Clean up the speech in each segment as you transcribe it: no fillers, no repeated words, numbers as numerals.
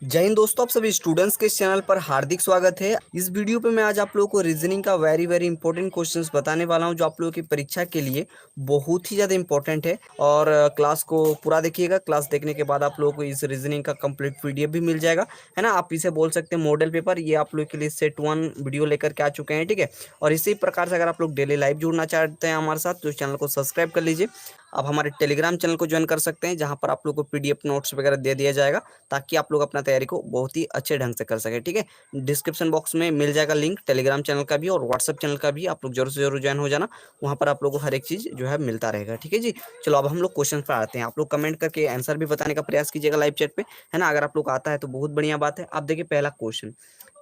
जय हिंद दोस्तों, आप सभी स्टूडेंट्स के इस चैनल पर हार्दिक स्वागत है। इस वीडियो पे मैं आज आप लोगों को रीजनिंग का वेरी इंपॉर्टेंट क्वेश्चंस बताने वाला हूं, जो आप लोगों की परीक्षा के लिए बहुत ही ज़्यादा इंपॉर्टेंट है। और क्लास को पूरा देखिएगा। क्लास देखने के बाद आप लोगों को इस रीजनिंग का कंप्लीट पीडीएफ भी मिल जाएगा, है ना। आप इसे बोल सकते हैं मॉडल पेपर। ये आप लोगों के लिए सेट 1 वीडियो लेकर के आ चुके हैं, ठीक है। और इसी प्रकार से अगर आप लोग डेली लाइव जुड़ना चाहते हैं हमारे साथ, तो चैनल को सब्सक्राइब कर लीजिए। आप हमारे टेलीग्राम चैनल को ज्वाइन कर सकते हैं, जहाँ पर आप लोग को पीडीएफ नोट्स वगैरह दे दिया जाएगा, ताकि आप लोग अपना तैयारी को बहुत ही अच्छे ढंग से कर सके, ठीक है। डिस्क्रिप्शन बॉक्स में मिल जाएगा लिंक टेलीग्राम चैनल का भी और व्हाट्सएप चैनल का भी। आप लोग जरूर से जरूर ज्वाइन हो जाना। वहाँ पर आप लोग को हर एक चीज़ जो है मिलता रहेगा, ठीक है जी। चलो अब हम लोग क्वेश्चन पर आते हैं। आप लोग कमेंट करके आंसर भी बताने का प्रयास कीजिएगा लाइव चैट पे, है ना। अगर आप लोग आता है तो बहुत बढ़िया बात है। आप देखिए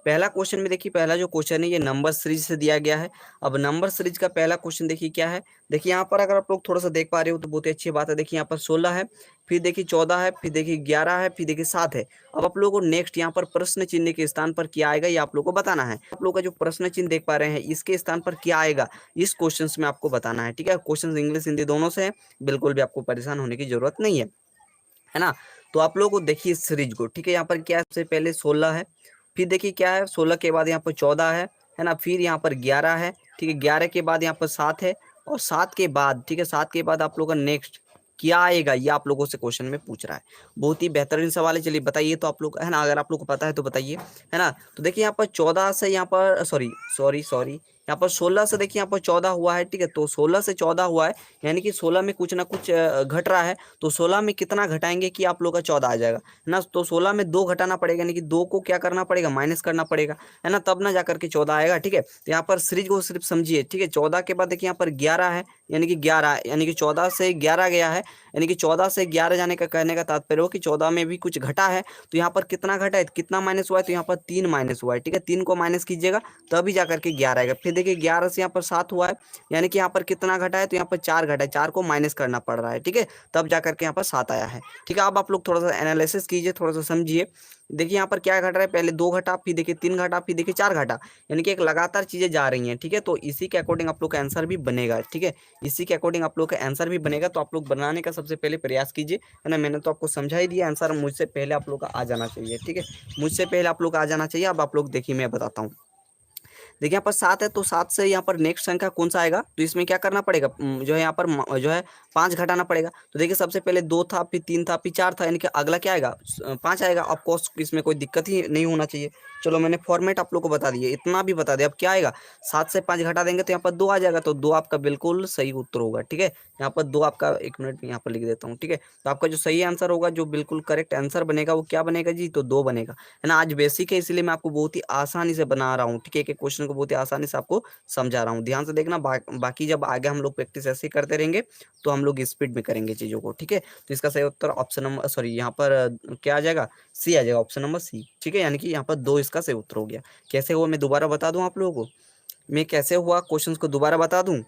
पहला क्वेश्चन में देखिए, पहला जो क्वेश्चन है ये नंबर सीरीज से दिया गया है। अब नंबर सीरीज का पहला क्वेश्चन देखिए क्या है। देखिए यहाँ पर अगर आप लोग थोड़ा सा देख पा रहे हो तो बहुत ही अच्छी बात है। देखिए यहाँ पर 16 है, फिर देखिए 14 है, फिर देखिए 11 है, फिर देखिए 7 है। अब आप लोगों को नेक्स्ट यहाँ पर प्रश्न चिन्ह के स्थान पर क्या आएगा, ये आप लोगों को बताना है। आप लोग का जो प्रश्न चिन्ह देख पा रहे हैं, इसके स्थान पर क्या आएगा, इस क्वेश्चन में आपको बताना है, ठीक है। क्वेश्चन इंग्लिश हिंदी दोनों से है, बिल्कुल भी आपको परेशान होने की जरूरत नहीं है ना। तो आप लोगों को देखिए इस सीरीज को, ठीक है। यहाँ पर क्या है, सबसे पहले 16 है, फिर देखिए क्या है, 16 के बाद यहाँ पर 14 है ना, फिर यहाँ पर 11 है, ठीक है। 11 के बाद यहाँ पर 7 है, और 7 के बाद, ठीक है, 7 के बाद आप लोगों का नेक्स्ट क्या आएगा, ये आप लोगों से क्वेश्चन में पूछ रहा है। बहुत ही बेहतरीन सवाल है। चलिए बताइए तो आप लोग, है ना, अगर आप लोग को पता है तो बताइए, है ना। तो देखिए यहाँ पर 14 से यहाँ पर सॉरी सॉरी सॉरी यहाँ पर 16 से देखिए यहाँ पर 14 हुआ है, ठीक है। तो 16 से 14 हुआ है, यानी कि 16 में कुछ ना कुछ घट रहा है। तो 16 में कितना घटाएंगे कि आप लोग का 14 आ जाएगा, है ना। तो 16 में 2 घटाना पड़ेगा, यानी कि 2 को क्या करना पड़ेगा, माइनस करना पड़ेगा, है ना, तब ना जाकर के 14 आएगा, ठीक है। तो यहाँ पर सीरीज को सिर्फ समझिए, ठीक है। 14 के बाद देखिए यहाँ पर 11 है, यानी कि 11, यानी कि 14 से 11 गया है, यानी कि 14 से 11 जाने का कहने का तात्पर्य हो कि 14 में भी कुछ घटा है। तो यहाँ पर कितना घटा है, कितना माइनस हुआ है, तो यहाँ पर 3 माइनस हुआ है, ठीक है। 3 को माइनस कीजिएगा तभी जाकर के 11 आएगा। फिर देखिए 11 से यहाँ पर 7 हुआ है, यानी कि यहाँ पर कितना घटा है, तो यहाँ पर 4 घटा है, 4 को माइनस करना पड़ रहा है, ठीक है। तब जाकर के यहाँ पर 7 आया है, ठीक है। अब आप लोग थोड़ा सा एनालिसिस कीजिए, थोड़ा सा समझिए। देखिए यहाँ पर क्या घट रहा है, पहले 2 घटा, फिर देखिए 3 घटा, फिर देखिए 4 घटा, यानी कि एक लगातार चीजें जा रही हैं, ठीक है। तो इसी के अकॉर्डिंग आप लोग का आंसर भी बनेगा, ठीक है। इसी के अकॉर्डिंग आप लोग का आंसर भी बनेगा। तो आप लोग बनाने का सबसे पहले प्रयास कीजिए, है ना। मैंने तो आपको समझा ही दिया आंसर, मुझसे पहले आप लोग का आ जाना चाहिए, ठीक है। मुझसे पहले आप लोग का आ जाना चाहिए। अब आप लोग देखिए मैं बताता हूँ। देखिए यहाँ पर 7 है, तो 7 से यहाँ पर नेक्स्ट संख्या कौन सा आएगा, तो इसमें क्या करना पड़ेगा, जो है यहाँ पर जो है 5 घटाना पड़ेगा। तो देखिए सबसे पहले 2 था, फिर 3 था, फिर 4 था, यानी कि अगला क्या आएगा, 5 आएगा। ऑफकोर्स इसमें कोई दिक्कत ही नहीं होना चाहिए। चलो मैंने फॉर्मेट आप लोग को बता दिया, इतना भी बता दिया। अब क्या आएगा, 7 से 5 घटा देंगे तो यहाँ पर 2 आ जाएगा। तो 2 आपका बिल्कुल सही उत्तर होगा, ठीक है। यहाँ पर 2 आपका, 1 मिनट में यहाँ पर लिख देता हूँ, ठीक है। तो आपका जो सही आंसर होगा, जो बिल्कुल करेक्ट आंसर बनेगा, वो क्या बनेगा जी, तो 2 बनेगा, है ना। आज बेसिक है, इसलिए मैं आपको बहुत ही आसानी से बना रहा हूँ, ठीक है। एक एक क्वेश्चन को बहुत ही आसानी से आपको समझा रहा हूँ। ध्यान से देखना। बाकी जब आगे हम लोग प्रैक्टिस ऐसे ही करते रहेंगे, तो हम लोग स्पीड में करेंगे चीजों को, ठीक है। तो इसका सही उत्तर ऑप्शन नंबर सॉरी यहाँ पर क्या आ जाएगा, सी आ जाएगा, ऑप्शन नंबर सी, ठीक है। यानी कि यहाँ पर 2 इसका सही उत्तर हो गया। कैसे हुआ मैं दोबारा बता दूं आप लोगों को, मैं कैसे हुआ क्वेश्चंस को दोबारा बता दूं।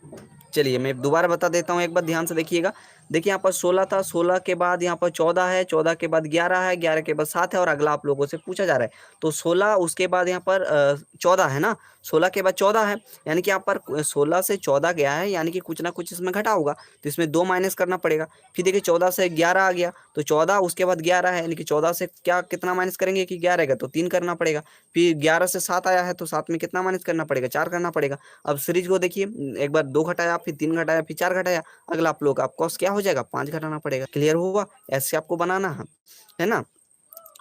चलिए मैं दोबारा बता देता हूँ, एक बार ध्यान से देखिएगा। देखिए यहाँ पर 16 था, 16 के बाद यहाँ पर 14 है, 14 के बाद 11 है, 11 के बाद 7 है, और अगला आप लोगों से पूछा जा रहा है। तो 16 उसके बाद यहाँ पर 14 है ना, 16 के बाद 14 है, यानी कि यहाँ पर 16 से 14 गया है, यानी कि कुछ ना कुछ इसमें घटा होगा। तो इसमें 2 माइनस करना पड़ेगा। फिर देखिए 14 से 11 आ गया, तो 14 उसके बाद 11 है, यानी कि 14 से क्या कितना माइनस करेंगे कि 11 का, तो 3 करना पड़ेगा। फिर 11 से 7 आया है, तो 7 में कितना माइनस करना पड़ेगा, 4 करना पड़ेगा। अब सीरीज को देखिए, एक बार 2 घटाया, फिर 3 घटाया, फिर 4 घटाया, अगला आप लोग का आपको क्या हो जाएगा, 5 घटाना पड़ेगा। क्लियर हुआ, ऐसे आपको बनाना है ना।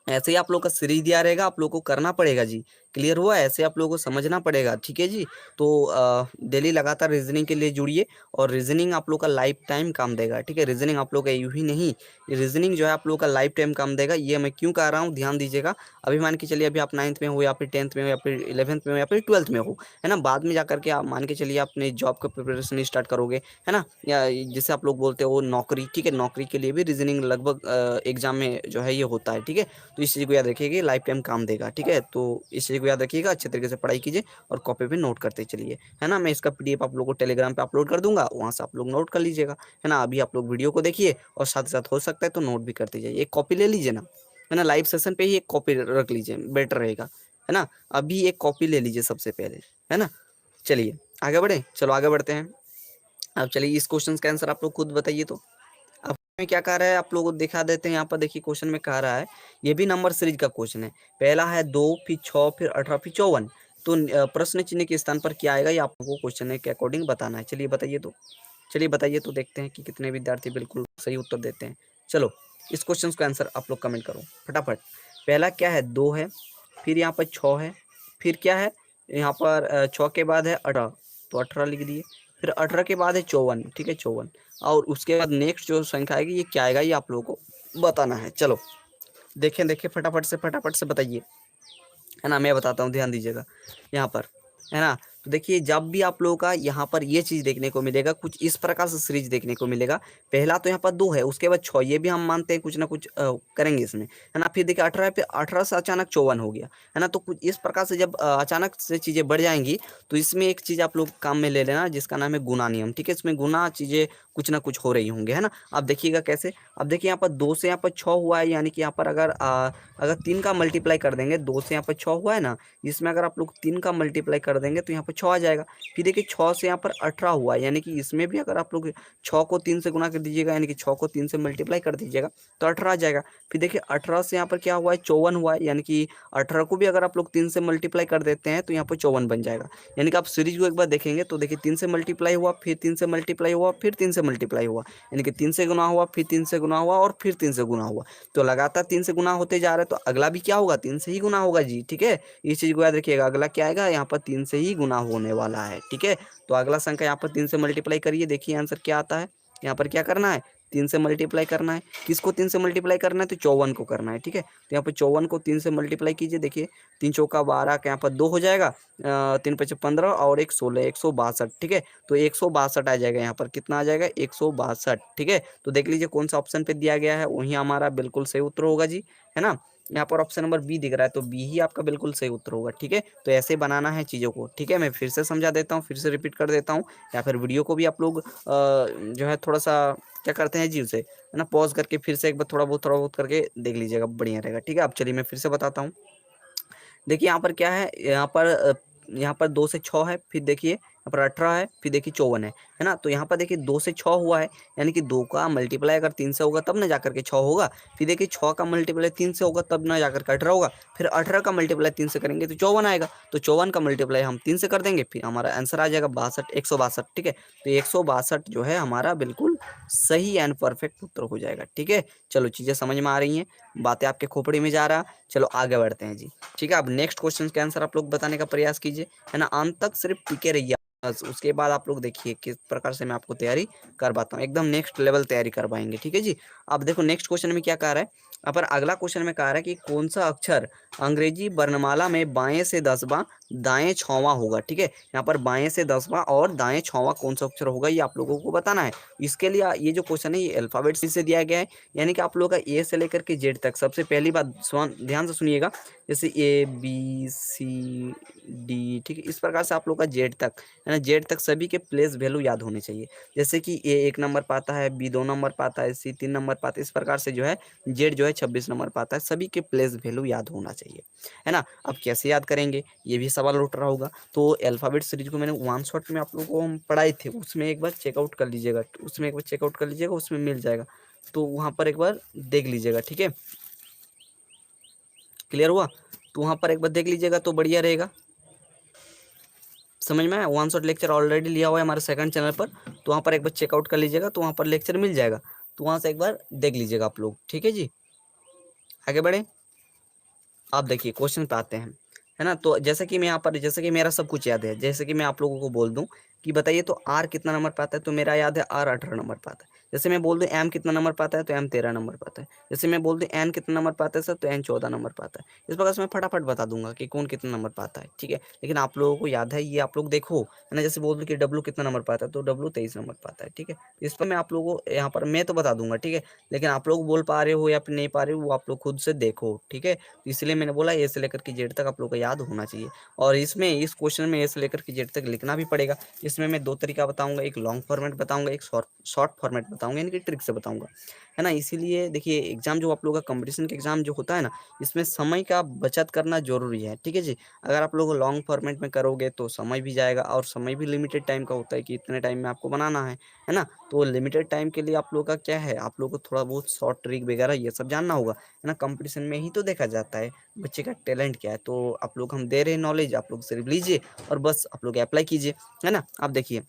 ऐसे ही आप लोग का सीरीज दिया रहेगा, आप लोग को करना पड़ेगा जी। क्लियर हुआ, ऐसे आप लोगों को समझना पड़ेगा, ठीक है जी। तो डेली लगातार रीजनिंग के लिए जुड़िए, और रीजनिंग आप लोग का लाइफ टाइम काम देगा, ठीक है। रीजनिंग आप लोग का यूं ही नहीं, रीजनिंग जो है आप लोग का लाइफ टाइम काम देगा। ये मैं क्यों कह रहा हूँ, ध्यान दीजिएगा। अभी मान के चलिए, अभी आप 9th में हो, या फिर 10th में हो, या फिर 11th में हो, या फिर 12th में हो, है ना। बाद में जाकर के आप मान के चलिए अपने जॉब का प्रिपरेशन स्टार्ट करोगे, है ना, या जिसे आप लोग बोलते हो नौकरी, ठीक है। नौकरी के लिए भी रीजनिंग लगभग एग्जाम में जो है ये होता है, ठीक है। तो इस चीज़ को याद रखिएगा, लाइफ टाइम काम देगा, ठीक है। तो इस चीज़ को याद रखिएगा, अच्छे तरीके से पढ़ाई कीजिए और कॉपी पे नोट करते चलिए, है ना। मैं इसका पीडीएफ आप लोगों को टेलीग्राम पे अपलोड कर दूंगा, वहाँ से आप लोग नोट कर लीजिएगा, है ना। अभी आप लोग वीडियो को देखिए, और साथ ही साथ हो सकता है तो नोट भी करते जाइए। एक कॉपी ले लीजिए ना, है ना। लाइव सेशन पे ही एक कॉपी रख लीजिए, बेटर रहेगा, है ना। अभी एक कॉपी ले लीजिए सबसे पहले, है ना। चलिए आगे बढ़े, चलो आगे बढ़ते हैं। अब चलिए इस क्वेश्चन का आंसर आप लोग खुद बताइए तो। में क्या कह रहा है आप लोगों को दिखा देते हैं। यहाँ पर देखिए क्वेश्चन में कह रहा है, ये भी नंबर सीरीज का क्वेश्चन है। पहला है 2, फिर 6, फिर 18, फिर 54। तो प्रश्न चिन्ह के स्थान पर क्या आएगा, ये आप लोगों को क्वेश्चन के अकॉर्डिंग बताना है। चलिए बताइए तो देखते हैं कि कितने विद्यार्थी बिल्कुल सही उत्तर देते हैं। चलो इस क्वेश्चन का आंसर आप लोग कमेंट करो फटाफट। पहला क्या है, 2 है, फिर यहाँ पर 6 है, फिर क्या है यहाँ पर 6 के बाद है 18, तो 18 लिख दिए। फिर 18 के बाद है 54, ठीक है 54। और उसके बाद नेक्स्ट जो संख्या आएगी ये क्या आएगा, ये आप लोगों को बताना है। चलो देखें फटाफट से बताइए, है ना। मैं बताता हूँ, ध्यान दीजिएगा यहाँ पर, है ना। तो देखिए जब भी आप लोगों का यहाँ पर ये चीज़ देखने को मिलेगा, कुछ इस प्रकार से सीरीज देखने को मिलेगा। पहला तो यहाँ पर 2 है, उसके बाद 6, ये भी हम मानते हैं कुछ ना कुछ करेंगे इसमें, है ना। फिर देखिए 18 है, फिर 18 से अचानक 54 हो गया, है ना। तो कुछ इस प्रकार से जब अचानक से चीज़ें बढ़ जाएंगी, तो इसमें एक चीज़ आप लोग काम में ले लेना जिसका नाम है गुणा नियम, ठीक है। इसमें गुना चीज़ें कुछ ना कुछ हो रही होंगे, है ना। आप देखिएगा कैसे। अब देखिए यहाँ पर 2 से यहाँ पर 6 हुआ है, यानी कि यहाँ पर अगर 3 का मल्टीप्लाई कर देंगे, 2 से यहाँ पर 6 हुआ है ना, इसमें अगर आप लोग 3 का मल्टीप्लाई कर देंगे तो यहाँ पर 6 आ जाएगा। फिर देखिए 6 से यहाँ पर 18 हुआ है, यानी कि इसमें भी अगर आप लोग 6 को 3 से गुना कर दीजिएगा, यानी कि 6 को 3 से मल्टीप्लाई कर दीजिएगा तो 18 आ जाएगा। फिर देखिए 18 से यहाँ पर क्या हुआ है, 54 हुआ है, यानी कि 18 को भी अगर आप लोग 3 से मल्टीप्लाई कर देते हैं तो यहाँ पर 54 बन जाएगा। यानी कि आप सीरीज को एक बार देखेंगे तो देखिए 3 से मल्टीप्लाई हुआ, फिर 3 से मल्टीप्लाई हुआ, फिर 3 से मल्टीप्लाई हुआ, यानी कि 3 से गुना हुआ, फिर 3 से गुना हुआ और फिर 3 से गुना हुआ। तो लगातार 3 से गुना होते जा रहा है, तो अगला भी क्या होगा, 3 से ही गुना होगा जी, ठीक है। इस चीज़ को याद रखिएगा, अगला क्या आएगा, यहाँ पर 3 से ही गुना होने वाला है, ठीक है। तो अगला संख्या यहाँ पर 3 से मल्टीप्लाई करिए, देखिए आंसर क्या आता है। यहाँ पर क्या करना है, 3 से मल्टीप्लाई करना है। किसको 3 से मल्टीप्लाई करना है, तो 54 को करना है, ठीक है। तो यहाँ पर 54 को 3 से मल्टीप्लाई कीजिए, देखिए 3 चौका 12 का यहाँ पर 2 हो जाएगा, 3 पचे 15 और 1 16, 162, ठीक है। तो 162 आ जाएगा, यहाँ पर कितना आ जाएगा, 162, ठीक है। तो देख लीजिए कौन सा ऑप्शन पे दिया गया है, वही हमारा बिल्कुल सही उत्तर होगा जी, है ना। यहाँ पर ऑप्शन नंबर बी दिख रहा है, तो बी ही आपका बिल्कुल सही उत्तर होगा, ठीक है। तो ऐसे बनाना है चीज़ों को, ठीक है। मैं फिर से समझा देता हूँ, फिर से रिपीट कर देता हूँ, या फिर वीडियो को भी आप लोग जो है थोड़ा सा क्या करते हैं जी, उसे है ना पॉज करके फिर से एक बार थोड़ा बहुत करके देख लीजिएगा, बढ़िया रहेगा, ठीक है। अब चलिए मैं फिर से बताता हूँ। देखिए यहाँ पर क्या है, यहाँ पर 2 से 6 है, फिर देखिए यहाँ पर 18 है, फिर देखिए 54 है ना। तो यहाँ पर देखिए 2 से 6 हुआ है, यानी कि 2 का मल्टीप्लाई अगर 3 से होगा तब ना जाकर के 6 होगा। फिर देखिए 6 का मल्टीप्लाई 3 से होगा तब ना जाकर के 18 होगा। फिर 18 का मल्टीप्लाई 3 से करेंगे तो 54 आएगा। तो 54 का मल्टीप्लाई हम 3 से कर देंगे, फिर हमारा आंसर आ जाएगा 62, 162, ठीक है। तो 162 जो है हमारा बिल्कुल सही एंड परफेक्ट उत्तर हो जाएगा, ठीक है। चलो चीज़ें समझ में आ रही हैं, बातें आपके खोपड़ी में जा रहा। चलो आगे बढ़ते हैं जी, ठीक है। अब नेक्स्ट क्वेश्चन के आंसर आप लोग बताने का प्रयास कीजिए, है ना। अंत तक सिर्फ टिके रहिए, बस उसके बाद आप लोग देखिए किस प्रकार से मैं आपको तैयारी करवाता हूँ, एकदम नेक्स्ट लेवल तैयारी करवाएंगे, ठीक है जी। अब देखो नेक्स्ट क्वेश्चन में क्या कह रहा है, यहाँ पर अगला क्वेश्चन में कह रहा है कि कौन सा अक्षर अंग्रेजी वर्णमाला में बाएं से 10वां दाएं 6वां होगा, ठीक है। यहाँ पर बाएं से 10वां और दाएं 6वां कौन सा अक्षर होगा, ये आप लोगों को बताना है। इसके लिए ये जो क्वेश्चन है ये अल्फाबेट से दिया गया है, यानी कि आप लोगों का ए से लेकर के जेड तक। सबसे पहली बात ध्यान से सुनिएगा, जैसे ए बी सी डी, ठीक है, इस प्रकार से आप लोग का जेड तक, है ना, जेड तक सभी के प्लेस वैल्यू याद होने चाहिए। जैसे कि ए 1 नंबर पाता है, बी 2 नंबर पाता है, सी 3 नंबर पाता है, इस प्रकार से जो है जेड जो है 26 नंबर पाता है। सभी के प्लेस वैल्यू याद होना चाहिए, है ना। अब कैसे याद करेंगे, ये भी सवाल उठ रहा होगा। तो अल्फाबेट सीरीज को मैंने वन शॉट में आप लोगों को हम पढ़ाए थे, उसमें एक बार चेकआउट कर लीजिएगा, उसमें मिल जाएगा। तो वहाँ पर एक बार देख लीजिएगा, ठीक है। क्लियर हुआ, तो वहाँ पर एक बार देख लीजिएगा तो बढ़िया रहेगा। समझ में आया, वन शॉट लेक्चर ऑलरेडी लिया हुआ है हमारे सेकंड चैनल पर, तो वहाँ पर एक बार चेकआउट कर लीजिएगा, तो वहाँ पर लेक्चर मिल जाएगा, तो वहाँ से एक बार देख लीजिएगा आप लोग, ठीक है जी। आगे बढ़े, आप देखिए क्वेश्चन पे आते हैं, है ना। तो जैसे कि मैं यहाँ पर, जैसे कि मेरा सब कुछ याद है, जैसे कि मैं आप लोगों को बोल दूं कि बताइए तो आर कितना नंबर पाता है, तो मेरा याद है आर 18 नंबर पाता है। जैसे मैं बोल दूं एम कितना नंबर पाता है, तो एम 13 नंबर पाता है। जैसे मैं बोल दूं एन कितना नंबर पाता है सर, तो एन 14 नंबर पाता है। इस प्रकार से मैं फटाफट बता दूंगा कि कौन कितना नंबर पाता है, ठीक है। लेकिन आप लोगों को याद है, ये आप लोग देखो, है ना। जैसे बोल दूं कि डब्लू कितना नंबर पाता है, तो डब्लू 23 नंबर पाता है, ठीक है। इस पर मैं आप लोगों को यहाँ पर मैं तो बता दूंगा, ठीक है। लेकिन आप लोग बोल पा रहे हो या फिर नहीं पा रहे हो, वो आप लोग खुद से देखो, ठीक है। तो इसलिए मैंने बोला ए से लेकर के जेड तक आप लोग को याद होना चाहिए। और इसमें इस क्वेश्चन में ए से लेकर के जेड तक लिखना भी पड़ेगा। इसमें मैं दो तरीका बताऊंगा, एक लॉन्ग फॉर्मेट बताऊंगा, एक शॉर्ट फॉर्मेट बताऊंगा। बताऊंगा, यानी कि ट्रिक से बताऊंगा, है ना। इसीलिए देखिए एग्जाम जो आप लोगों का कंपटीशन का एग्जाम जो होता है ना, इसमें समय का बचत करना जरूरी है, ठीक है जी। अगर आप लोग लॉन्ग फॉर्मेट में करोगे तो समय भी जाएगा, और समय भी लिमिटेड टाइम का होता है कि इतने टाइम में आपको बनाना है ना। तो लिमिटेड टाइम के लिए आप लोग का क्या है, आप लोग को थोड़ा बहुत शॉर्ट ट्रिक वगैरह ये सब जानना होगा, है ना। कंपटीशन में ही तो देखा जाता है बच्चे का टैलेंट क्या है। तो आप लोग हम दे रहे हैं नॉलेज, आप लोग सिर्फ लीजिए और बस आप लोग अप्लाई कीजिए, है ना। आप देखिए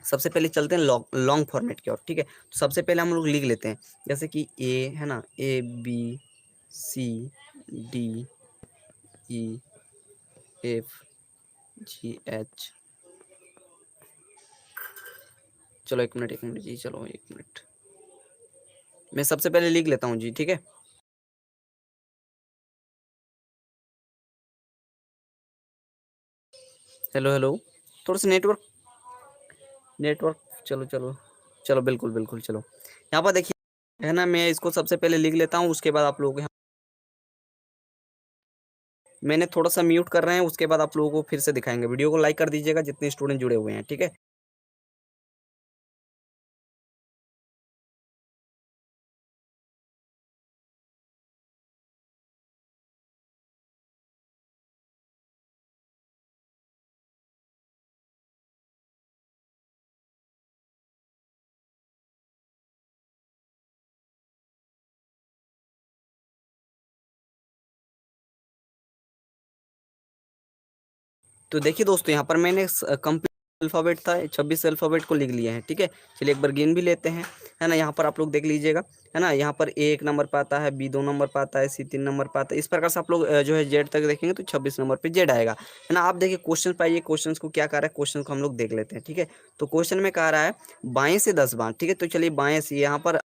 सबसे पहले चलते हैं लॉन्ग फॉर्मेट की ओर, ठीक है। तो सबसे पहले हम लोग लिख लेते हैं, जैसे कि ए, है ना, ABCDEF GH। चलो एक मिनट जी, चलो एक मिनट, मैं सबसे पहले लिख लेता हूँ जी, ठीक है। हेलो हेलो, थोड़ा सा नेटवर्क नेटवर्क, चलो चलो चलो, बिल्कुल बिल्कुल, चलो यहाँ पर देखिए, है ना, मैं इसको सबसे पहले लिख लेता हूँ, उसके बाद आप लोग मैंने थोड़ा सा म्यूट कर रहे हैं, उसके बाद आप लोगों को फिर से दिखाएंगे। वीडियो को लाइक कर दीजिएगा जितने स्टूडेंट जुड़े हुए हैं, ठीक है। तो देखिए दोस्तों, यहाँ पर मैंने कंप्लीट अल्फ़ाबेट था, 26 अल्फ़ाबेट को लिख लिए हैं, ठीक है। चलिए एक बार गिन भी लेते हैं, है ना। यहाँ पर आप लोग देख लीजिएगा, है ना। यहाँ पर ए 1 नंबर पे आता है, बी 2 नंबर पे आता है, सी 3 नंबर पे आता है। इस प्रकार से आप लोग जो है जेड तक देखेंगे तो 26 नंबर पे जेड आएगा, है ना। आप देखिए क्वेश्चन पे आइए, क्वेश्चन को क्या कह रहा है, क्वेश्चन को हम लोग देख लेते हैं, ठीक है। तो क्वेश्चन में कह रहा है बाएं से 10 बार, ठीक है। तो चलिए बाएं से, यहाँ पर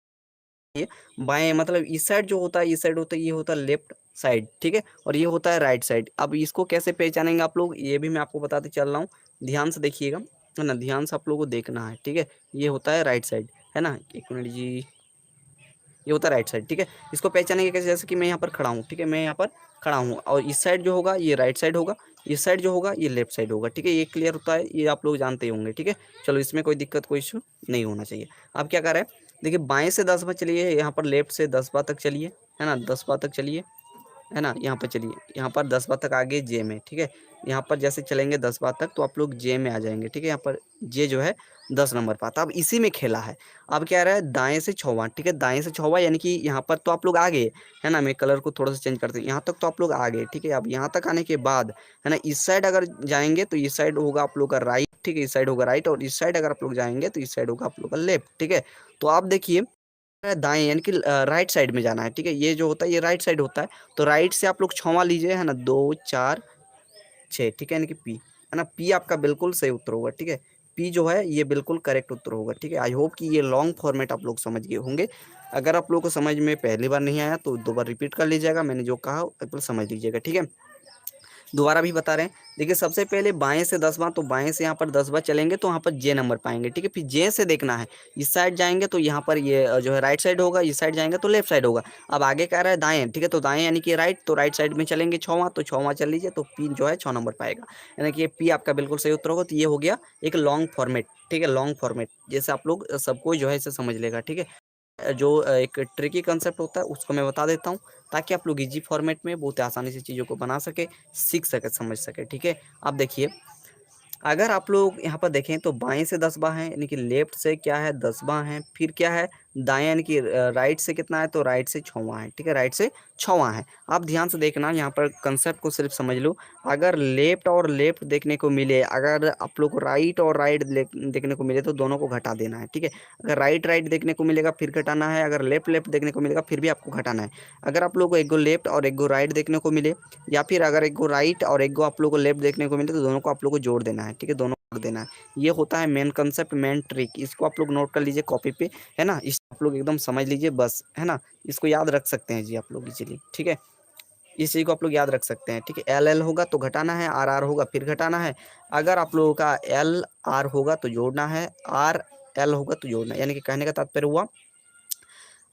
ये बाएं मतलब इस साइड जो होता है, इस साइड होता है, ये होता है लेफ्ट साइड, ठीक है। और ये होता है राइट साइड। अब इसको कैसे पहचानेंगे आप लोग, ये भी मैं आपको बताते चल रहा हूँ, ध्यान से देखिएगा, है ना। ध्यान से आप लोगों को देखना है, ठीक है। ये होता है राइट साइड, है ना। एक मिनट जी, ये होता है राइट साइड, ठीक है। इसको पहचानेंगे कैसे, जैसे कि मैं यहाँ पर खड़ा हूँ, ठीक है, मैं यहाँ पर खड़ा हूँ, और इस साइड जो होगा ये राइट साइड होगा, इस साइड जो होगा ये लेफ्ट साइड होगा, ठीक है। ये क्लियर होता है, ये आप लोग जानते ही होंगे, ठीक है। चलो इसमें कोई दिक्कत, कोई इशू नहीं होना चाहिए। अब क्या कर रहे हैं, देखिए बाएं से 10 बार चलिए, यहाँ पर लेफ्ट से 10 बार तक चलिए, है ना, 10 बार तक चलिए, है ना। यहाँ पर चलिए, यहाँ पर 10 बार तक आगे जे में, ठीक है। यहाँ पर जैसे चलेंगे 10 बार तक तो आप लोग जे में आ जाएंगे, ठीक है। यहाँ पर जे जो है 10 नंबर पर आता। अब इसी में खेला है। अब क्या रहा है, दाएं से छौवा, ठीक है, दाएं से छौवा, यानी कि यहाँ पर तो आप लोग आ गए, है ना। मैं कलर को थोड़ा सा चेंज करते हैं, यहाँ तक तो आप लोग आ गए, ठीक है। अब यहाँ तक आने के बाद, है ना, इस साइड अगर जाएंगे तो इस साइड होगा आप लोग का राइट, ठीक है, इस साइड होगा राइट, और इस साइड अगर आप लोग जाएंगे तो इस साइड होगा आप लोग का लेफ्ट, ठीक है। तो आप देखिए दाएं यानी कि राइट साइड में जाना है, ठीक है। ये जो होता है ये राइट साइड होता है, तो राइट से आप लोग छौवा लीजिए, है ना, 2 4 6, ठीक है, यानी कि पी, है ना। पी आपका बिल्कुल सही उत्तर होगा, ठीक है। पी जो है ये बिल्कुल करेक्ट उत्तर होगा, ठीक है। आई होप कि ये लॉन्ग फॉर्मेट आप लोग समझ गए होंगे। अगर आप लोग को समझ में पहली बार नहीं आया तो 2 बार रिपीट कर लीजिएगा, मैंने जो कहा बिल्कुल समझ लीजिएगा, ठीक है। दोबारा भी बता रहे हैं, देखिए सबसे पहले बाएं से 10 बार, तो बाएं से यहाँ पर 10 बार चलेंगे तो वहाँ पर जे नंबर पाएंगे, ठीक है। फिर जे से देखना है, इस साइड जाएंगे तो यहाँ पर ये जो है राइट साइड होगा, इस साइड जाएंगे तो लेफ्ट साइड होगा। अब आगे कह रहा है दाएं, ठीक है, तो दाएं यानी कि राइट, तो राइट साइड में चलेंगे छवा, तो छवा चल लीजिए, तो पी जो है 6 नंबर पाएगा, यानी कि ये पी आपका बिल्कुल सही उत्तर होगा। तो ये हो गया एक लॉन्ग फॉर्मेट, ठीक है, लॉन्ग फॉर्मेट, जैसे आप लोग सबको जो है इसे समझ लेगा, ठीक है। जो एक ट्रिकी कंसेप्ट होता है उसको मैं बता देता हूँ, ताकि आप लोग इजी फॉर्मेट में बहुत आसानी से चीज़ों को बना सके, सीख सके, समझ सके, ठीक है। आप देखिए, अगर आप लोग यहाँ पर देखें तो बाएं से 10 बार है, यानी कि लेफ्ट से क्या है 10 बार है, फिर क्या है दाएं, यानी कि राइट से कितना है, तो राइट से छवा है, ठीक है, राइट से छवा है। आप ध्यान से देखना, यहाँ पर कंसेप्ट को सिर्फ समझ लो। अगर लेफ्ट और लेफ्ट देखने को मिले, अगर आप लोग को राइट और राइट देखने को मिले तो दोनों को घटा देना है, ठीक है। अगर राइट राइट देखने को मिलेगा फिर घटाना है, अगर लेफ्ट लेफ्ट देखने को मिलेगा फिर भी आपको घटाना है। अगर आप लोग को एक गो लेफ्ट और एक गो राइट देखने को मिले, या फिर अगर एक गो राइट और एक गो आप लोग को लेफ्ट देखने को मिले, तो दोनों को आप लोग को जोड़ देना है, ठीक है, दोनों को जोड़ देना है। ये होता है मेन कंसेप्ट, मेन ट्रिक, इसको आप लोग नोट कर लीजिए कॉपी पे, है ना। इस आप लोग एकदम समझ लीजिए बस, है ना। इसको याद रख सकते हैं जी आप लोग इजीली, ठीक है। इस चीज़ को आप लोग याद रख सकते हैं, ठीक है। एल एल होगा तो घटाना है, आर आर होगा फिर घटाना है। अगर आप लोगों का एल आर होगा तो जोड़ना है, आर एल होगा तो जोड़ना है, यानी कि कहने का तात्पर्य हुआ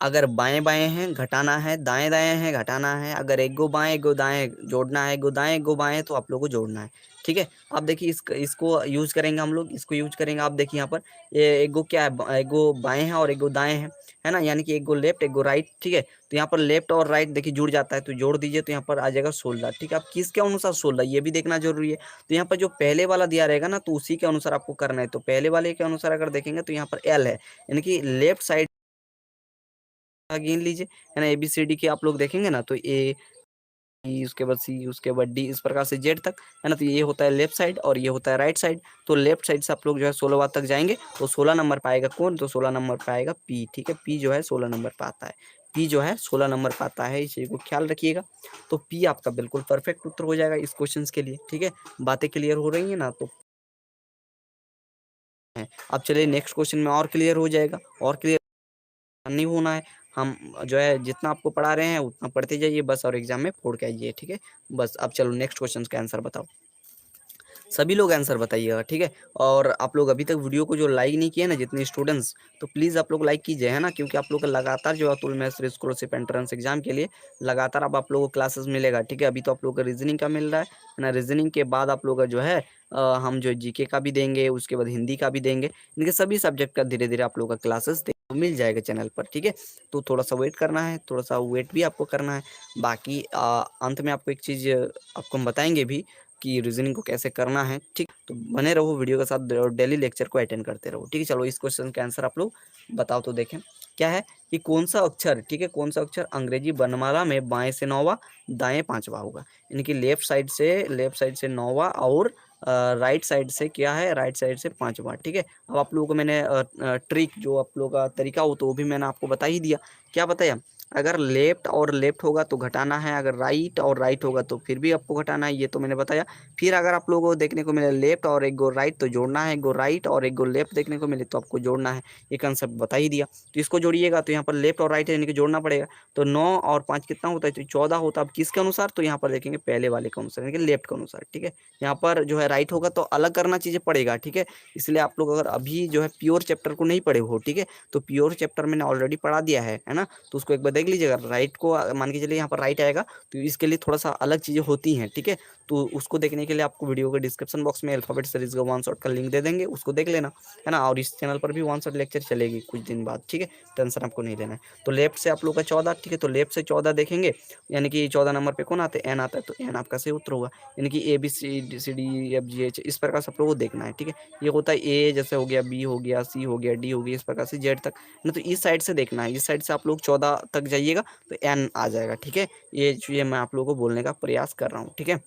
अगर बाएं बाएं हैं घटाना है, दाएं दाएं हैं घटाना है, अगर एक गो बाएं एक गो दाएं जोड़ना है, एक गो दाएं एक गो बाएं तो आप लोग को जोड़ना है। ठीक है, अब देखिए इसको यूज करेंगे हम लोग, इसको यूज करेंगे। आप देखिए यहाँ पर ये एक गो क्या है, एक गो बाएं है और एक गो दाएं है ना, यानी कि एक गो लेफ्ट एक गो राइट। ठीक है, तो यहाँ पर लेफ्ट और राइट देखिए जुड़ जाता है, तो जोड़ दीजिए तो यहाँ पर आ जाएगा 16। ठीक है, अब किसके अनुसार 16 ये भी देखना जरूरी है। तो यहाँ पर जो पहले वाला दिया रहेगा ना, तो उसी के अनुसार आपको करना है। तो पहले वाले के अनुसार अगर देखेंगे तो यहाँ पर एल है, यानी कि लेफ्ट साइड गिन लीजिए, है ना। ABCD के आप लोग देखेंगे ना, तो ए बी उसके बाद सी उसके बाद डी इस प्रकार से जेड तक, है ना। तो ये होता है लेफ्ट साइड और ये होता है राइट साइड। तो लेफ्ट साइड से आप लोग जो है 16 तक जाएंगे तो 16 नंबर पाएगा कौन, तो 16 नंबर पाएगा पी। ठीक है, पी जो है 16 नंबर पाता है, पी जो है 16 नंबर पाता है, इस चीज को ख्याल रखिएगा। तो पी आपका बिल्कुल परफेक्ट उत्तर हो जाएगा इस क्वेश्चन के लिए। ठीक है, बातें क्लियर हो रही है ना, तो अब चलिए नेक्स्ट क्वेश्चन में और क्लियर हो जाएगा। और क्लियर नहीं होना है, हम जो है जितना आपको पढ़ा रहे हैं उतना पढ़ते जाइए बस, और एग्जाम में फोड़ के आइए। ठीक है, बस अब चलो नेक्स्ट क्वेश्चन का आंसर बताओ, सभी लोग आंसर बताइएगा। ठीक है, और आप लोग अभी तक वीडियो को जो लाइक नहीं किए ना जितने स्टूडेंट्स, तो प्लीज़ आप लोग लाइक कीजिए, है ना, क्योंकि आप लोग का लगातार जो Atul maths scholarship entrance exam के लिए लगातार अब आप लोगों को क्लासेस मिलेगा। ठीक है, अभी तो आप लोग का रीजनिंग का मिल रहा है ना, रीजनिंग के बाद आप लोग का जो है हम जो जीके का भी देंगे, उसके बाद हिंदी का भी देंगे, इनके सभी सब्जेक्ट का धीरे धीरे आप लोग का क्लासेस मिल जाएगा चैनल पर। ठीक है, तो थोड़ा सा वेट करना है, थोड़ा सा वेट भी आपको करना है। बाकी अंत में आपको एक चीज़ आपको हम बताएंगे भी कि रीजनिंग को कैसे करना है। ठीक, तो बने रहो वीडियो के साथ और डेली लेक्चर को अटेंड करते रहो। ठीक है, चलो इस क्वेश्चन का आंसर आप लोग बताओ तो देखें क्या है कि कौन सा अक्षर, ठीक है, कौन सा अक्षर अंग्रेजी वर्णमाला में बाएं से 9वां दाएं 5वां होगा, यानी कि लेफ्ट साइड से 9वां और राइट साइड से क्या है, राइट साइड से 5वां। ठीक है, अब आप लोगों को मैंने ट्रिक जो आप लोगों का तरीका हो तो वो भी मैंने आपको बता ही दिया। क्या बताया, अगर लेफ्ट और लेफ्ट होगा तो घटाना है, अगर राइट और राइट होगा तो फिर भी आपको घटाना है, ये तो मैंने बताया। फिर अगर आप लोगों को देखने को मिले लेफ्ट और एक गो राइट तो जोड़ना है, एक गो राइट और एक गो लेफ्ट देखने को मिले तो आपको जोड़ना है, ये कंसेप्ट बता ही दिया। तो इसको जोड़िएगा तो यहाँ पर लेफ्ट और राइट है यानी कि जोड़ना पड़ेगा। तो 9 और 5 कितना होता है, तो 14 होता है। अब किसके अनुसार, तो यहाँ पर देखेंगे पहले वाले के अनुसार यानी कि लेफ्ट के अनुसार। ठीक है, यहाँ पर जो है राइट होगा तो अलग करना चीज़ें पड़ेगा। ठीक है, इसलिए आप लोग अगर अभी जो है प्योर चैप्टर को नहीं पढ़े हो, ठीक है, तो प्योर चैप्टर मैंने ऑलरेडी पढ़ा दिया है ना, तो उसको एक बार देख लीजिएगा। राइट को मान के चलिए यहाँ पर राइट आएगा तो इसके लिए थोड़ा सा अलग चीज़ें होती हैं। ठीक है, तो उसको देखने के लिए आपको वीडियो के डिस्क्रिप्शन बॉक्स में अल्फाबेट सीरीज का 1 शॉट का लिंक दे देंगे, उसको देख लेना, है ना। और इस चैनल पर भी 1 शॉट लेक्चर चलेगी कुछ दिन बाद। ठीक है, टेंशन आपको नहीं लेना है। तो लेफ्ट से आप लोग का 14, ठीक है, तो लेफ्ट से 14 देखेंगे, यानी कि 14 नंबर पे कौन आता है, एन आता है, तो एन आपका सही उत्तर होगा, यानी कि ABCD, EFGH इस प्रकार से आप लोगों को देखना है। ठीक है, ये होता है ए जैसे हो गया, बी हो गया, सी हो गया, डी हो गया, इस प्रकार से जेड तक ना। तो इस साइड से देखना है, इस साइड से आप लोग 14 तक जाइएगा तो एन आ जाएगा। ठीक है, ये मैं आप लोगों को बोलने का प्रयास कर रहा हूँ। ठीक है,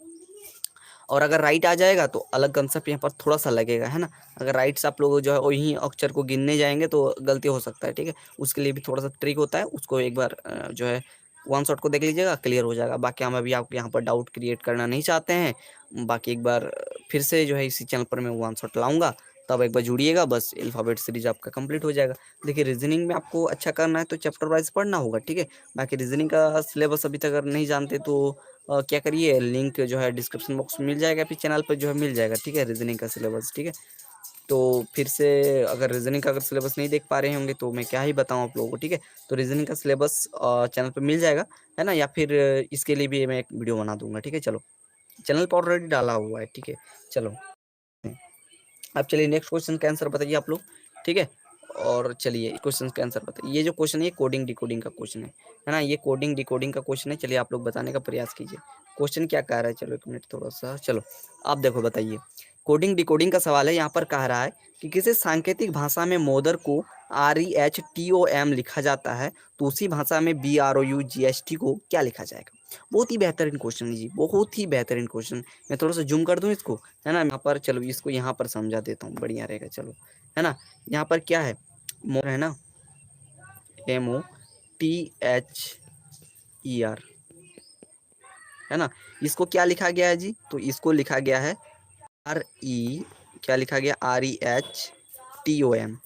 और अगर राइट आ जाएगा तो अलग कंसेप्ट यहाँ पर थोड़ा सा लगेगा, है ना। अगर राइट से आप लोग जो है वही अक्षर को गिनने जाएंगे तो गलती हो सकता है। ठीक है, उसके लिए भी थोड़ा सा ट्रिक होता है, उसको एक बार जो है 1 शॉट को देख लीजिएगा, क्लियर हो जाएगा। बाकी हम अभी आपको यहाँ पर डाउट क्रिएट करना नहीं चाहते हैं। बाकी एक बार फिर से जो है इसी चैनल पर मैं 1 शॉट लाऊंगा, तब एक बार जुड़िएगा, बस अल्फाबेट सीरीज आपका कंप्लीट हो जाएगा। देखिए रीजनिंग में आपको अच्छा करना है तो चैप्टर वाइज पढ़ना होगा। ठीक है, बाकी रीजनिंग का सिलेबस अभी तक अगर नहीं जानते तो क्या करिए, लिंक जो है डिस्क्रिप्शन बॉक्स में मिल जाएगा, फिर चैनल पर जो है मिल जाएगा। ठीक है, रीजनिंग का सिलेबस। ठीक है, तो फिर से अगर रीजनिंग का अगर सिलेबस नहीं देख पा रहे होंगे तो मैं क्या ही बताऊं आप लोगों को। ठीक है, तो रीजनिंग का सिलेबस चैनल पर मिल जाएगा, है ना, या फिर इसके लिए भी मैं एक वीडियो बना दूंगा। ठीक है, चलो चैनल पर ऑलरेडी डाला हुआ है। ठीक है, चलो अब चलिए नेक्स्ट क्वेश्चन का आंसर बताइए आप लोग। ठीक है, और चलिए क्वेश्चन का आंसर बताइए। ये जो क्वेश्चन है ये कोडिंग डिकोडिंग का क्वेश्चन है ना, ये कोडिंग डिकोडिंग का क्वेश्चन है। चलिए आप लोग बताने का प्रयास कीजिए क्वेश्चन क्या कह रहा है। चलो 1 मिनट थोड़ा सा, चलो आप देखो बताइए। कोडिंग डिकोडिंग का सवाल है, यहाँ पर कह रहा है कि किसी सांकेतिक भाषा में मोदर को REHTOM लिखा जाता है तो उसी भाषा में BROUGHT को क्या लिखा जाएगा। बहुत ही बेहतरीन क्वेश्चन है जी, बहुत ही बेहतरीन क्वेश्चन। मैं थोड़ा सा जूम कर दूं इसको, है ना, यहाँ पर चलो इसको यहाँ पर समझा देता हूँ, बढ़िया रहेगा। चलो, है ना, यहाँ पर क्या है, मोर है ना, MOTHER, है ना। इसको क्या लिखा गया है जी, तो इसको लिखा गया है क्या लिखा गया, REHTOM,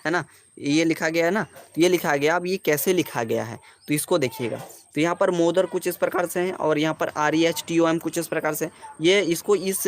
है ना, ये लिखा गया है ना। तो ये लिखा गया, अब ये कैसे लिखा गया है तो इसको देखिएगा। तो यहाँ पर मोदर कुछ इस प्रकार से है और यहाँ पर REHTOM कुछ इस प्रकार से। ये इसको इस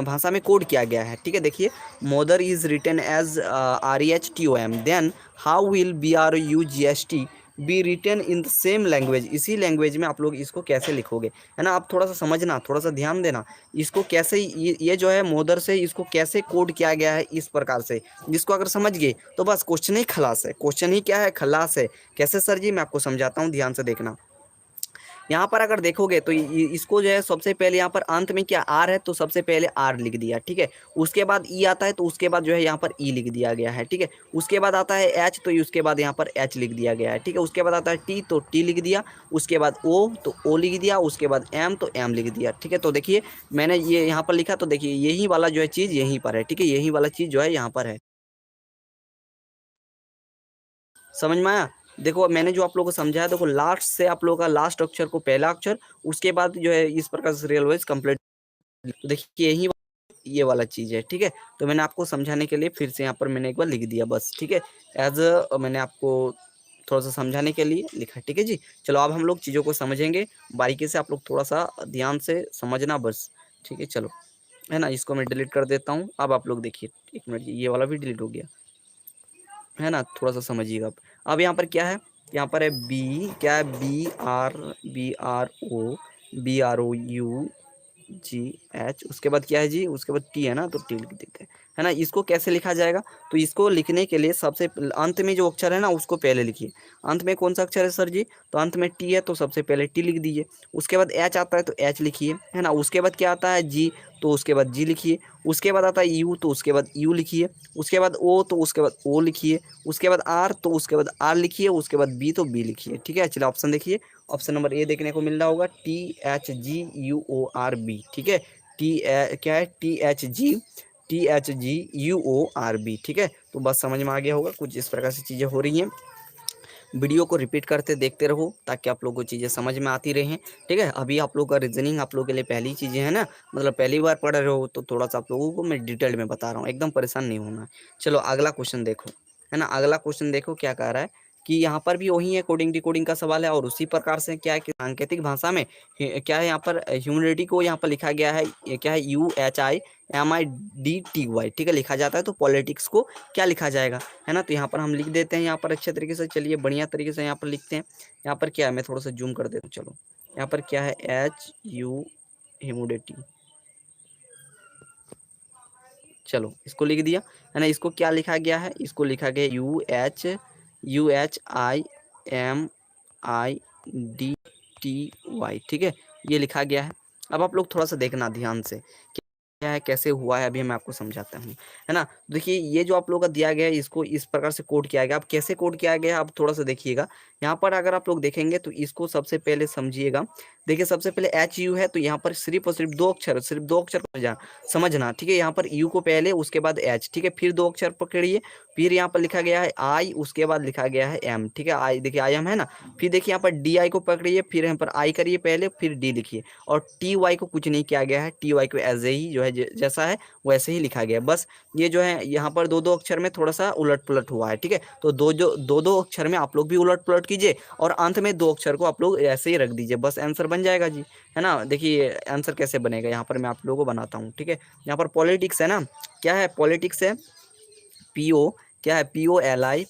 भाषा में कोड किया गया है। ठीक है, देखिए mother is written as REHTOM, then how will BRUGHT be written in the same language, इसी लैंग्वेज में आप लोग इसको कैसे लिखोगे, है ना। आप थोड़ा सा समझना, थोड़ा सा ध्यान देना, इसको कैसे ये जो है मोदर से इसको कैसे कोड किया गया है इस प्रकार से, जिसको अगर समझ गए तो बस क्वेश्चन ही खलास है। क्वेश्चन ही क्या है, खलास है। कैसे सर जी, मैं आपको समझाता हूँ, ध्यान से देखना। यहाँ पर अगर देखोगे तो इसको जो है सबसे पहले यहाँ पर अंत में क्या आर है, तो सबसे पहले आर लिख दिया, ठीक है। उसके बाद ई आता है, तो उसके बाद जो है यहाँ पर ई लिख दिया गया है, ठीक है। उसके बाद आता है एच, तो उसके बाद यहाँ पर एच लिख दिया गया है, ठीक है। उसके बाद आता है टी, तो टी लिख दिया। उसके बाद ओ, तो ओ लिख दिया। उसके बाद एम, तो एम लिख दिया, ठीक है। तो देखिए मैंने ये यहाँ पर लिखा, तो देखिए यही वाला जो है चीज़ यहीं पर है, ठीक है। यही वाला चीज़ जो है यहाँ पर है, समझ में आया। देखो मैंने जो आप लोगों को समझाया, देखो लास्ट से आप लोगों का लास्ट अक्षर को पहला अक्षर, उसके बाद जो है इस प्रकार से रियल वाइज कंप्लीट। तो देखिए यही ये वाला चीज है, ठीक है। तो मैंने आपको समझाने के लिए फिर से यहाँ पर मैंने एक बार लिख दिया बस, ठीक है। एज मैंने आपको थोड़ा सा समझाने के लिए लिखा, ठीक है जी। चलो अब हम लोग चीज़ों को समझेंगे बारीकी से, आप लोग थोड़ा सा ध्यान से समझना बस, ठीक है। चलो, है ना, इसको मैं डिलीट कर देता हूँ। अब आप लोग देखिए, एक मिनट, ये वाला भी डिलीट हो गया, है ना। थोड़ा सा समझिएगा। अब यहाँ पर क्या है, यहाँ पर है बी, क्या है, BRO जी एच, उसके बाद क्या है जी, उसके बाद टी है ना, तो टी लिख देते हैं, है ना। इसको कैसे लिखा जाएगा, तो इसको लिखने के लिए सबसे अंत में जो अक्षर है ना उसको पहले लिखिए। अंत में कौन सा अक्षर है सर जी, तो अंत में टी है, तो सबसे पहले टी लिख दीजिए। उसके बाद एच आता है, तो एच लिखिए, है ना। उसके बाद क्या आता है जी, तो उसके बाद जी लिखिए। उसके बाद आता है यू, तो उसके बाद यू लिखिए। उसके बाद ओ, तो उसके बाद ओ लिखिए। उसके बाद आर, तो उसके बाद आर लिखिए। उसके बाद बी, तो बी लिखिए, ठीक है। चलिए ऑप्शन देखिए, ऑप्शन नंबर ए देखने को मिल रहा होगा, THGUORB, ठीक है। क्या है, THGUORB, ठीक है। तो बस समझ में आ गया होगा, कुछ इस प्रकार से चीज़ें हो रही हैं। वीडियो को रिपीट करते देखते रहो ताकि आप लोगों को चीज़ें समझ में आती रहें, ठीक है। अभी आप लोग का रीजनिंग आप लोगों के लिए पहली चीज़ें हैं ना, मतलब पहली बार पढ़ रहे हो, तो थोड़ा सा आप लोगों को मैं डिटेल में बता रहा हूँ, एकदम परेशान नहीं होना है। चलो अगला क्वेश्चन देखो, है ना। अगला क्वेश्चन देखो क्या कह रहा है कि यहाँ पर भी वही है, कोडिंग डिकोडिंग का सवाल है, और उसी प्रकार से क्या है कि सांकेतिक भाषा में क्या है, यहाँ पर ह्यूमिडिटी को यहाँ पर लिखा गया है, ये क्या है, UHIMIDTY, ठीक है, लिखा जाता है। तो पॉलिटिक्स को क्या लिखा जाएगा, है ना। तो यहाँ पर हम लिख देते हैं यहाँ पर अच्छे तरीके से, चलिए बढ़िया तरीके से यहाँ पर लिखते हैं। यहाँ पर क्या है, मैं थोड़ा सा जूम कर देता हूँ, चलो। यहाँ पर क्या है, HU ह्यूमिडिटी, चलो इसको लिख दिया, है ना। इसको क्या लिखा गया है, इसको लिखा गया UHIMIDTY, ठीक है, ये लिखा गया है। अब आप लोग थोड़ा सा देखना ध्यान से क्या है, कैसे हुआ है, अभी मैं आपको समझाता हूँ, है ना। देखिए ये जो आप लोगों का दिया गया है, इसको इस प्रकार से कोड किया गया। अब कैसे कोड किया गया है, आप थोड़ा सा देखिएगा। यहाँ पर अगर आप लोग देखेंगे तो इसको सबसे पहले समझिएगा। देखिए सबसे पहले HU है, तो यहाँ पर सिर्फ और सिर्फ दो अक्षर, सिर्फ दो अक्षर समझना, ठीक है। यहाँ पर यू को पहले, उसके बाद एच, ठीक है, फिर दो अक्षर पकड़िए। फिर यहाँ पर लिखा गया है आई, उसके बाद लिखा गया है एम, ठीक है। आई देखिए आई एम है ना। फिर देखिए यहाँ पर DI को पकड़िए, फिर यहाँ पर आई करिए पहले, फिर डी लिखिए। और TY को कुछ नहीं किया गया है, TY को ऐसे ही जो है जैसा है वैसे ही लिखा गया है। बस ये जो है यहाँ पर दो दो अक्षर में थोड़ा सा उलट पुलट हुआ है, ठीक है। तो दो दो अक्षर में आप लोग भी उलट पुलट कीजिए, और अंत में दो अक्षर को आप लोग ऐसे ही रख दीजिए, बस आंसर बन जाएगा जी, है ना। देखिए आंसर कैसे बनेगा, यहाँ पर मैं आप लोगों को बनाता हूँ, ठीक है। यहाँ पर पॉलिटिक्स है ना, क्या है, पॉलिटिक्स है, PO, क्या है, POLI,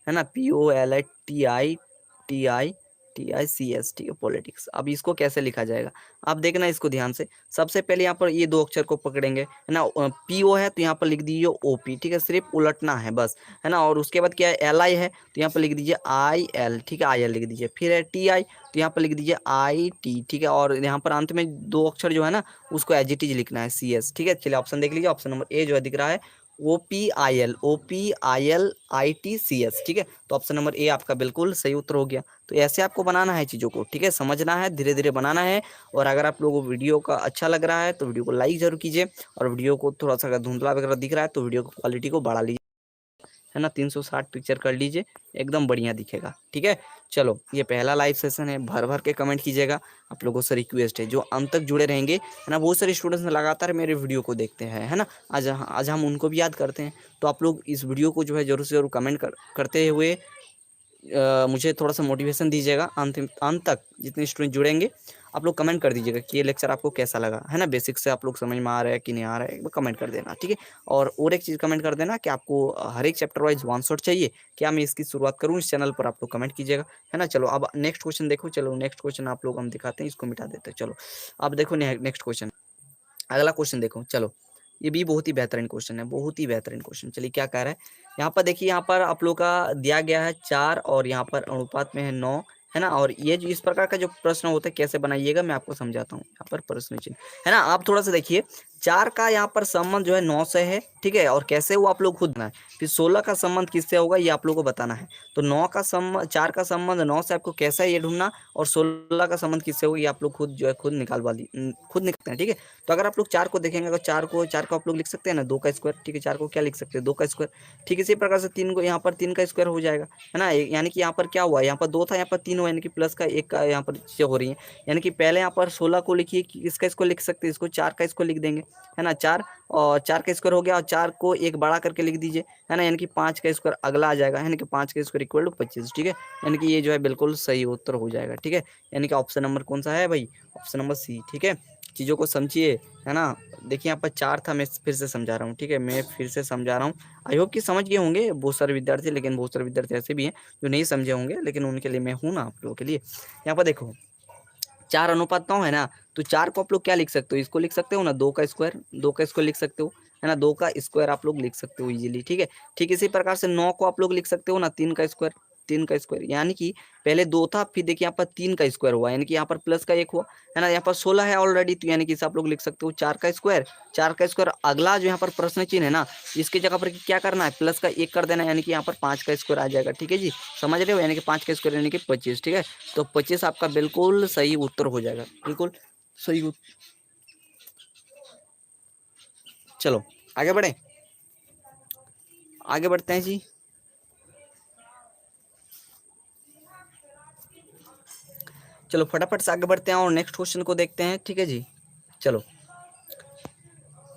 है ना, POLITICS, ठीक है, पॉलिटिक्स। अब इसको कैसे लिखा जाएगा, आप देखना इसको ध्यान से। सबसे पहले यहाँ पर ये दो अक्षर को पकड़ेंगे, है ना। PO है, तो यहाँ पर लिख दीजिए OP, ठीक है, सिर्फ उलटना है बस, है ना। और उसके बाद क्या है, LI है, तो यहाँ पर लिख दीजिए IL, ठीक है, IL लिख दीजिए। फिर है TI, तो यहाँ पर लिख दीजिए IT, ठीक है। और यहाँ पर अंत में दो अक्षर जो है ना उसको एज इट इज लिखना है, CS, ठीक है। चलिए ऑप्शन देख लीजिए, ऑप्शन नंबर ए जो है दिख रहा है, OPIL ITCS, ठीक है। तो ऑप्शन नंबर ए आपका बिल्कुल सही उत्तर हो गया। तो ऐसे आपको बनाना है चीज़ों को, ठीक है, समझना है, धीरे धीरे बनाना है। और अगर आप लोगों को वीडियो का अच्छा लग रहा है तो वीडियो को लाइक जरूर कीजिए, और वीडियो को थोड़ा सा अगर धुंधला वगैरह दिख रहा है तो वीडियो की क्वालिटी को बढ़ा लीजिए, है ना। 360 पिक्चर कर लीजिए, एकदम बढ़िया दिखेगा, ठीक है। चलो ये पहला लाइव सेशन है, भर भर के कमेंट कीजिएगा। आप लोगों से रिक्वेस्ट है जो अंत तक जुड़े रहेंगे, है ना, बहुत सारे स्टूडेंट्स लगातार मेरे वीडियो को देखते हैं, है ना। आज हम उनको भी याद करते हैं। तो आप लोग इस वीडियो को जो है जरूर से जरूर कमेंट करते हुए मुझे थोड़ा सा मोटिवेशन दीजिएगा अंत तक। जितने स्टूडेंट जुड़ेंगे आप लोग कमेंट कर दीजिएगा कि ये लेक्चर आपको कैसा लगा, है ना। बेसिक से आप लोग समझ में आ रहा है कि नहीं आ रहा है, कमेंट कर देना, ठीक है। और एक चीज़ कमेंट कर देना कि आपको हर एक चैप्टर वाइज वन शॉट चाहिए, क्या मैं इसकी शुरुआत करूँ, इस चैनल पर आप लोग कमेंट कीजिएगा, है ना। चलो अब नेक्स्ट क्वेश्चन देखो। चलो नेक्स्ट क्वेश्चन आप लोग हम दिखाते हैं, इसको मिटा देते हैं। चलो अब देखो नेक्स्ट क्वेश्चन, अगला क्वेश्चन देखो। चलो ये भी बहुत ही बेहतरीन क्वेश्चन है, बहुत ही बेहतरीन क्वेश्चन। चलिए क्या कह रहा है यहाँ पर, देखिए यहाँ पर आप लोग का दिया गया है 4 और यहाँ पर अनुपात में है 9, है ना। और ये जो इस प्रकार का जो प्रश्न होता है कैसे बनाइएगा मैं आपको समझाता हूँ। यहाँ पर प्रश्न चिन्ह, है ना। आप थोड़ा सा देखिए 4 का यहाँ पर संबंध जो है 9 से है, ठीक है। और कैसे वो आप लोग खुद बनाए। फिर 16 का संबंध किससे होगा ये आप लोग को बताना है। तो 9 का संबंध 4 का संबंध 9 से आपको कैसा है ये ढूंढना, और 16 का संबंध किससे होगा ये आप लोग खुद जो है खुद खुद निकालते हैं, ठीक है। तो अगर आप लोग 4 को देखेंगे तो 4 को आप लोग लिख सकते हैं ना 2 का स्क्वायर, ठीक है। 4 को क्या लिख सकते हैं 2 का स्क्वायर, ठीक है। इसी प्रकार से 3 को यहाँ पर 3 का स्क्वायर हो जाएगा, है ना। यानी कि यहाँ पर क्या हुआ, यहाँ पर 2 था, यहाँ पर 3 हुआ, यानी कि प्लस का 1 का यहाँ पर चीजें हो रही है। यानी कि पहले यहाँ पर 16 को लिखिए कि इसका स्क्वायर लिख सकते हैं, इसको 4 का स्क्वायर लिख देंगे, है ना। 4 और 4 का स्क्वायर हो गया, और 4 को एक बड़ा करके लिख दीजिए, है ना। यानी कि 5 का स्क्वायर अगला आ जाएगा, यानी कि 5 का स्क्वायर इक्वल टू 25, ठीक है। यानी कि ये जो है बिल्कुल सही उत्तर हो जाएगा, ठीक है। यानी कि ऑप्शन नंबर कौन सा है भाई, ऑप्शन नंबर सी, ठीक है। चीज़ों को समझिए, है ना। देखिए यहाँ पर 4 था, मैं फिर से समझा रहा हूँ, ठीक है। मैं फिर से समझा रहा हूँ, आई होप कि समझ गए होंगे बहुत सारे विद्यार्थी, लेकिन बहुत सारे विद्यार्थी ऐसे भी हैं जो नहीं समझे होंगे, लेकिन उनके लिए मैं हूँ ना आप लोगों के लिए। यहाँ पर देखो 4 अनुपात 9 है ना, तो 4 को आप लोग क्या लिख सकते हो, इसको लिख सकते हो ना 2 का स्क्वायर, 2 का स्क्वायर लिख सकते हो, है ना। 2 का स्क्वायर आप लोग लिख सकते हो इजीली, ठीक है। ठीक इसी प्रकार से 9 को आप लोग लिख सकते हो ना 3 का स्क्वायर, 3 का स्क्वायर, यानी कि पहले 2 था, फिर देखिए यहाँ पर 3 का स्क्वायर हुआ, यानी कि यहाँ पर प्लस का 1 हुआ, है ना। यहाँ पर 16 है ऑलरेडी, तो यानी कि इसे आप लोग लिख सकते हो 4 का स्क्वायर, 4 का स्क्वायर अगला जो यहाँ पर प्रश्न चिन्ह है ना, इसकी जगह पर क्या करना है प्लस का 1 कर देना, यानी कि यहाँ पर 5 का स्क्वायर आ जाएगा, ठीक है जी। समझ रहे हो, यानी कि 5 का स्क्वायर यानी कि 25, ठीक है। तो 25 आपका बिल्कुल सही उत्तर हो जाएगा, बिल्कुल सही उत्तर। चलो आगे बढ़े, आगे बढ़ते हैं जी। चलो फटाफट से आगे बढ़ते हैं और नेक्स्ट क्वेश्चन को देखते हैं, ठीक है जी। चलो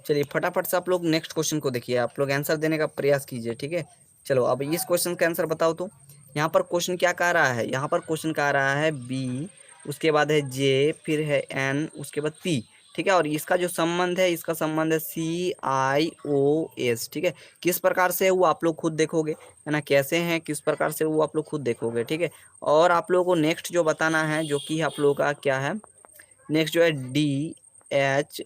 चलिए फटाफट से आप लोग नेक्स्ट क्वेश्चन को देखिए, आप लोग आंसर देने का प्रयास कीजिए, ठीक है। चलो अब इस क्वेश्चन का आंसर बताओ। तो यहाँ पर क्वेश्चन क्या कह रहा है, यहाँ पर क्वेश्चन कह रहा है बी, उसके बाद है जे, फिर है एन, उसके बाद पी, ठीक है। और इसका जो संबंध है, इसका संबंध है CIOS, ठीक है। किस प्रकार से वो आप लोग खुद देखोगे, है ना। कैसे हैं किस प्रकार से वो आप लोग खुद देखोगे, ठीक है। और आप लोगों को नेक्स्ट जो बताना है, जो कि आप लोगों का क्या है नेक्स्ट जो है DHPV,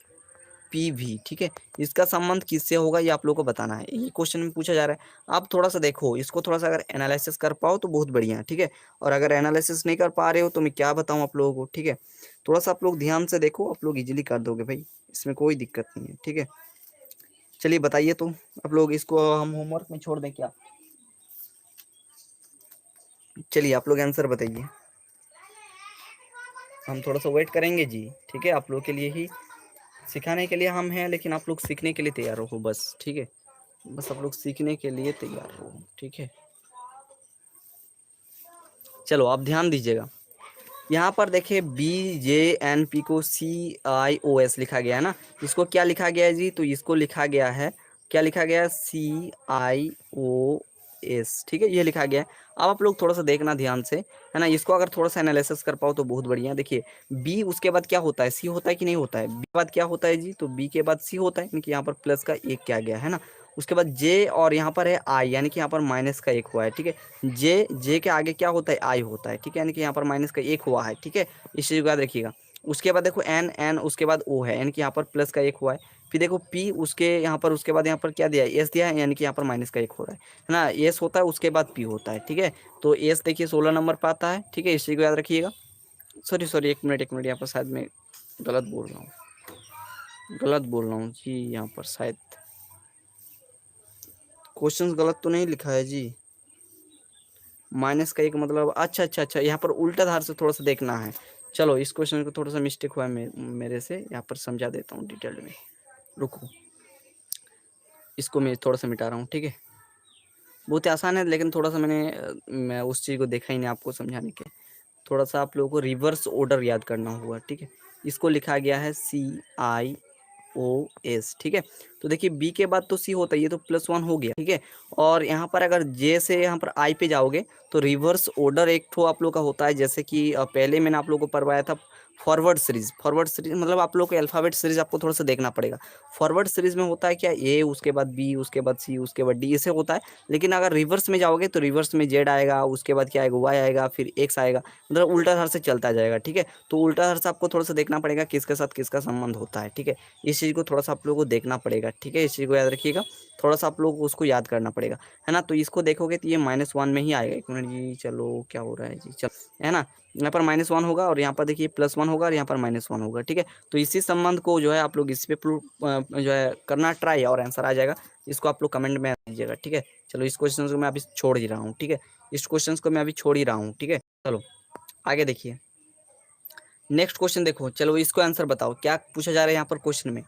ठीक है। इसका संबंध किससे होगा ये आप लोगों को बताना है, ये क्वेश्चन में पूछा जा रहा है। आप थोड़ा सा देखो इसको, थोड़ा सा अगर एनालिसिस कर पाओ तो बहुत बढ़िया है, ठीक है। और अगर एनालिसिस नहीं कर पा रहे हो तो मैं क्या बताऊं आप लोगों को, ठीक है। थोड़ा सा आप लोग ध्यान से देखो, आप लोग इजीली कर दोगे भाई, इसमें कोई दिक्कत नहीं है, ठीक है। चलिए बताइए तो आप लोग, इसको हम होमवर्क में छोड़ दें क्या। चलिए आप लोग आंसर बताइए, हम थोड़ा सा वेट करेंगे जी, ठीक है। आप लोग के लिए ही सिखाने के लिए हम हैं, लेकिन आप लोग सीखने के लिए तैयार हो बस, ठीक है। बस आप लोग सीखने के लिए तैयार हो, ठीक है। चलो आप ध्यान दीजिएगा, यहाँ पर देखिए BJNP को CIOS लिखा गया है ना, इसको क्या लिखा गया है जी, तो इसको लिखा गया है, क्या लिखा गया है CIOS, ठीक है, ये लिखा गया है। अब आप लोग थोड़ा सा देखना ध्यान से, है ना। इसको अगर थोड़ा सा एनालिसिस कर पाओ तो बहुत बढ़िया। देखिए B उसके बाद क्या होता है, C होता है कि नहीं होता है, B के बाद क्या होता है जी, तो B के बाद C होता है, यानी कि यहाँ पर प्लस का 1 क्या गया है ना। उसके बाद J और यहाँ पर है I, यानी कि यहाँ पर माइनस का 1 हुआ है, ठीक है। जे के आगे क्या होता है आई होता है, ठीक है। यानी कि यहाँ पर माइनस का 1 हुआ है, ठीक है। इस चीज़ को याद रखिएगा। उसके बाद देखो एन उसके बाद ओ है, यानी कि यहाँ पर प्लस का 1 हुआ है। फिर देखो पी उसके यहाँ पर, उसके बाद यहाँ पर क्या दिया है एस दिया है, यानी कि यहाँ पर माइनस का 1 हो रहा है ना। एस होता है उसके बाद पी होता है, ठीक है। तो एस देखिए 16 नंबर पर आता है, ठीक है। इस चीज़ को याद रखिएगा। सॉरी सॉरी एक मिनट यहाँ पर शायद मैं गलत बोल रहा हूँ, गलत बोल रहा हूँ जी। यहाँ पर शायद क्वेश्चन गलत तो नहीं लिखा है जी। माइनस का 1 मतलब अच्छा, यहाँ पर उल्टा धार से थोड़ा सा देखना है। चलो इस क्वेश्चन को थोड़ा सा मिस्टेक हुआ है मेरे से, यहाँ पर समझा देता हूँ डिटेल में, रुको। इसको मैं थोड़ा सा मिटा रहा हूँ, ठीक है। बहुत ही आसान है, लेकिन थोड़ा सा मैं उस चीज़ को देखा ही नहीं आपको समझाने के। थोड़ा सा आप लोगों को रिवर्स ऑर्डर याद करना होगा, ठीक है। इसको लिखा गया है CIOS, OS, ठीक है। तो देखिए बी के बाद तो सी होता है, ये तो +1 हो गया, ठीक है। और यहाँ पर अगर जे से यहाँ पर आई पे जाओगे तो रिवर्स ऑर्डर एक ठो आप लोग का होता है, जैसे कि पहले मैंने आप लोग को पढ़वाया था फॉरवर्ड सीरीज। फॉरवर्ड सीरीज मतलब आप लोग को अल्फ़ाबेट सीरीज आपको थोड़ा सा देखना पड़ेगा। फॉरवर्ड सीरीज में होता है क्या, ए उसके बाद बी उसके बाद सी उसके बाद डी, ऐसे होता है। लेकिन अगर रिवर्स में जाओगे तो रिवर्स में जेड आएगा, उसके बाद क्या आएगा, वाई आएगा, फिर एक्स आएगा, मतलब उल्टा धर से चलता जाएगा, ठीक है। तो उल्टा धर से आपको थोड़ा सा देखना पड़ेगा किसके साथ किसका संबंध होता है, ठीक है। इस चीज़ को थोड़ा सा आप लोगों को देखना पड़ेगा, ठीक है। इस चीज़ को याद रखिएगा, थोड़ा सा आप लोग को उसको याद करना पड़ेगा, है ना। तो इसको देखोगे तो ये -1 में ही आएगा। 1 मिनट जी, चलो क्या हो रहा है जी, चलो, है ना। यहाँ पर -1 होगा और यहाँ पर देखिए +1 होगा और यहाँ पर -1 होगा, ठीक है। तो इसी संबंध को जो है आप लोग इस पे प्रूव जो है करना ट्राई, और आंसर आ जाएगा। इसको आप लोग कमेंट में दीजिएगा, ठीक है। चलो इस क्वेश्चन को मैं अभी छोड़ ही रहा हूँ, ठीक है। इस क्वेश्चन को मैं अभी छोड़ ही रहा हूँ, ठीक है। चलो आगे देखिए, नेक्स्ट क्वेश्चन देखो। चलो इसको आंसर बताओ, क्या पूछा जा रहा है यहाँ पर क्वेश्चन में।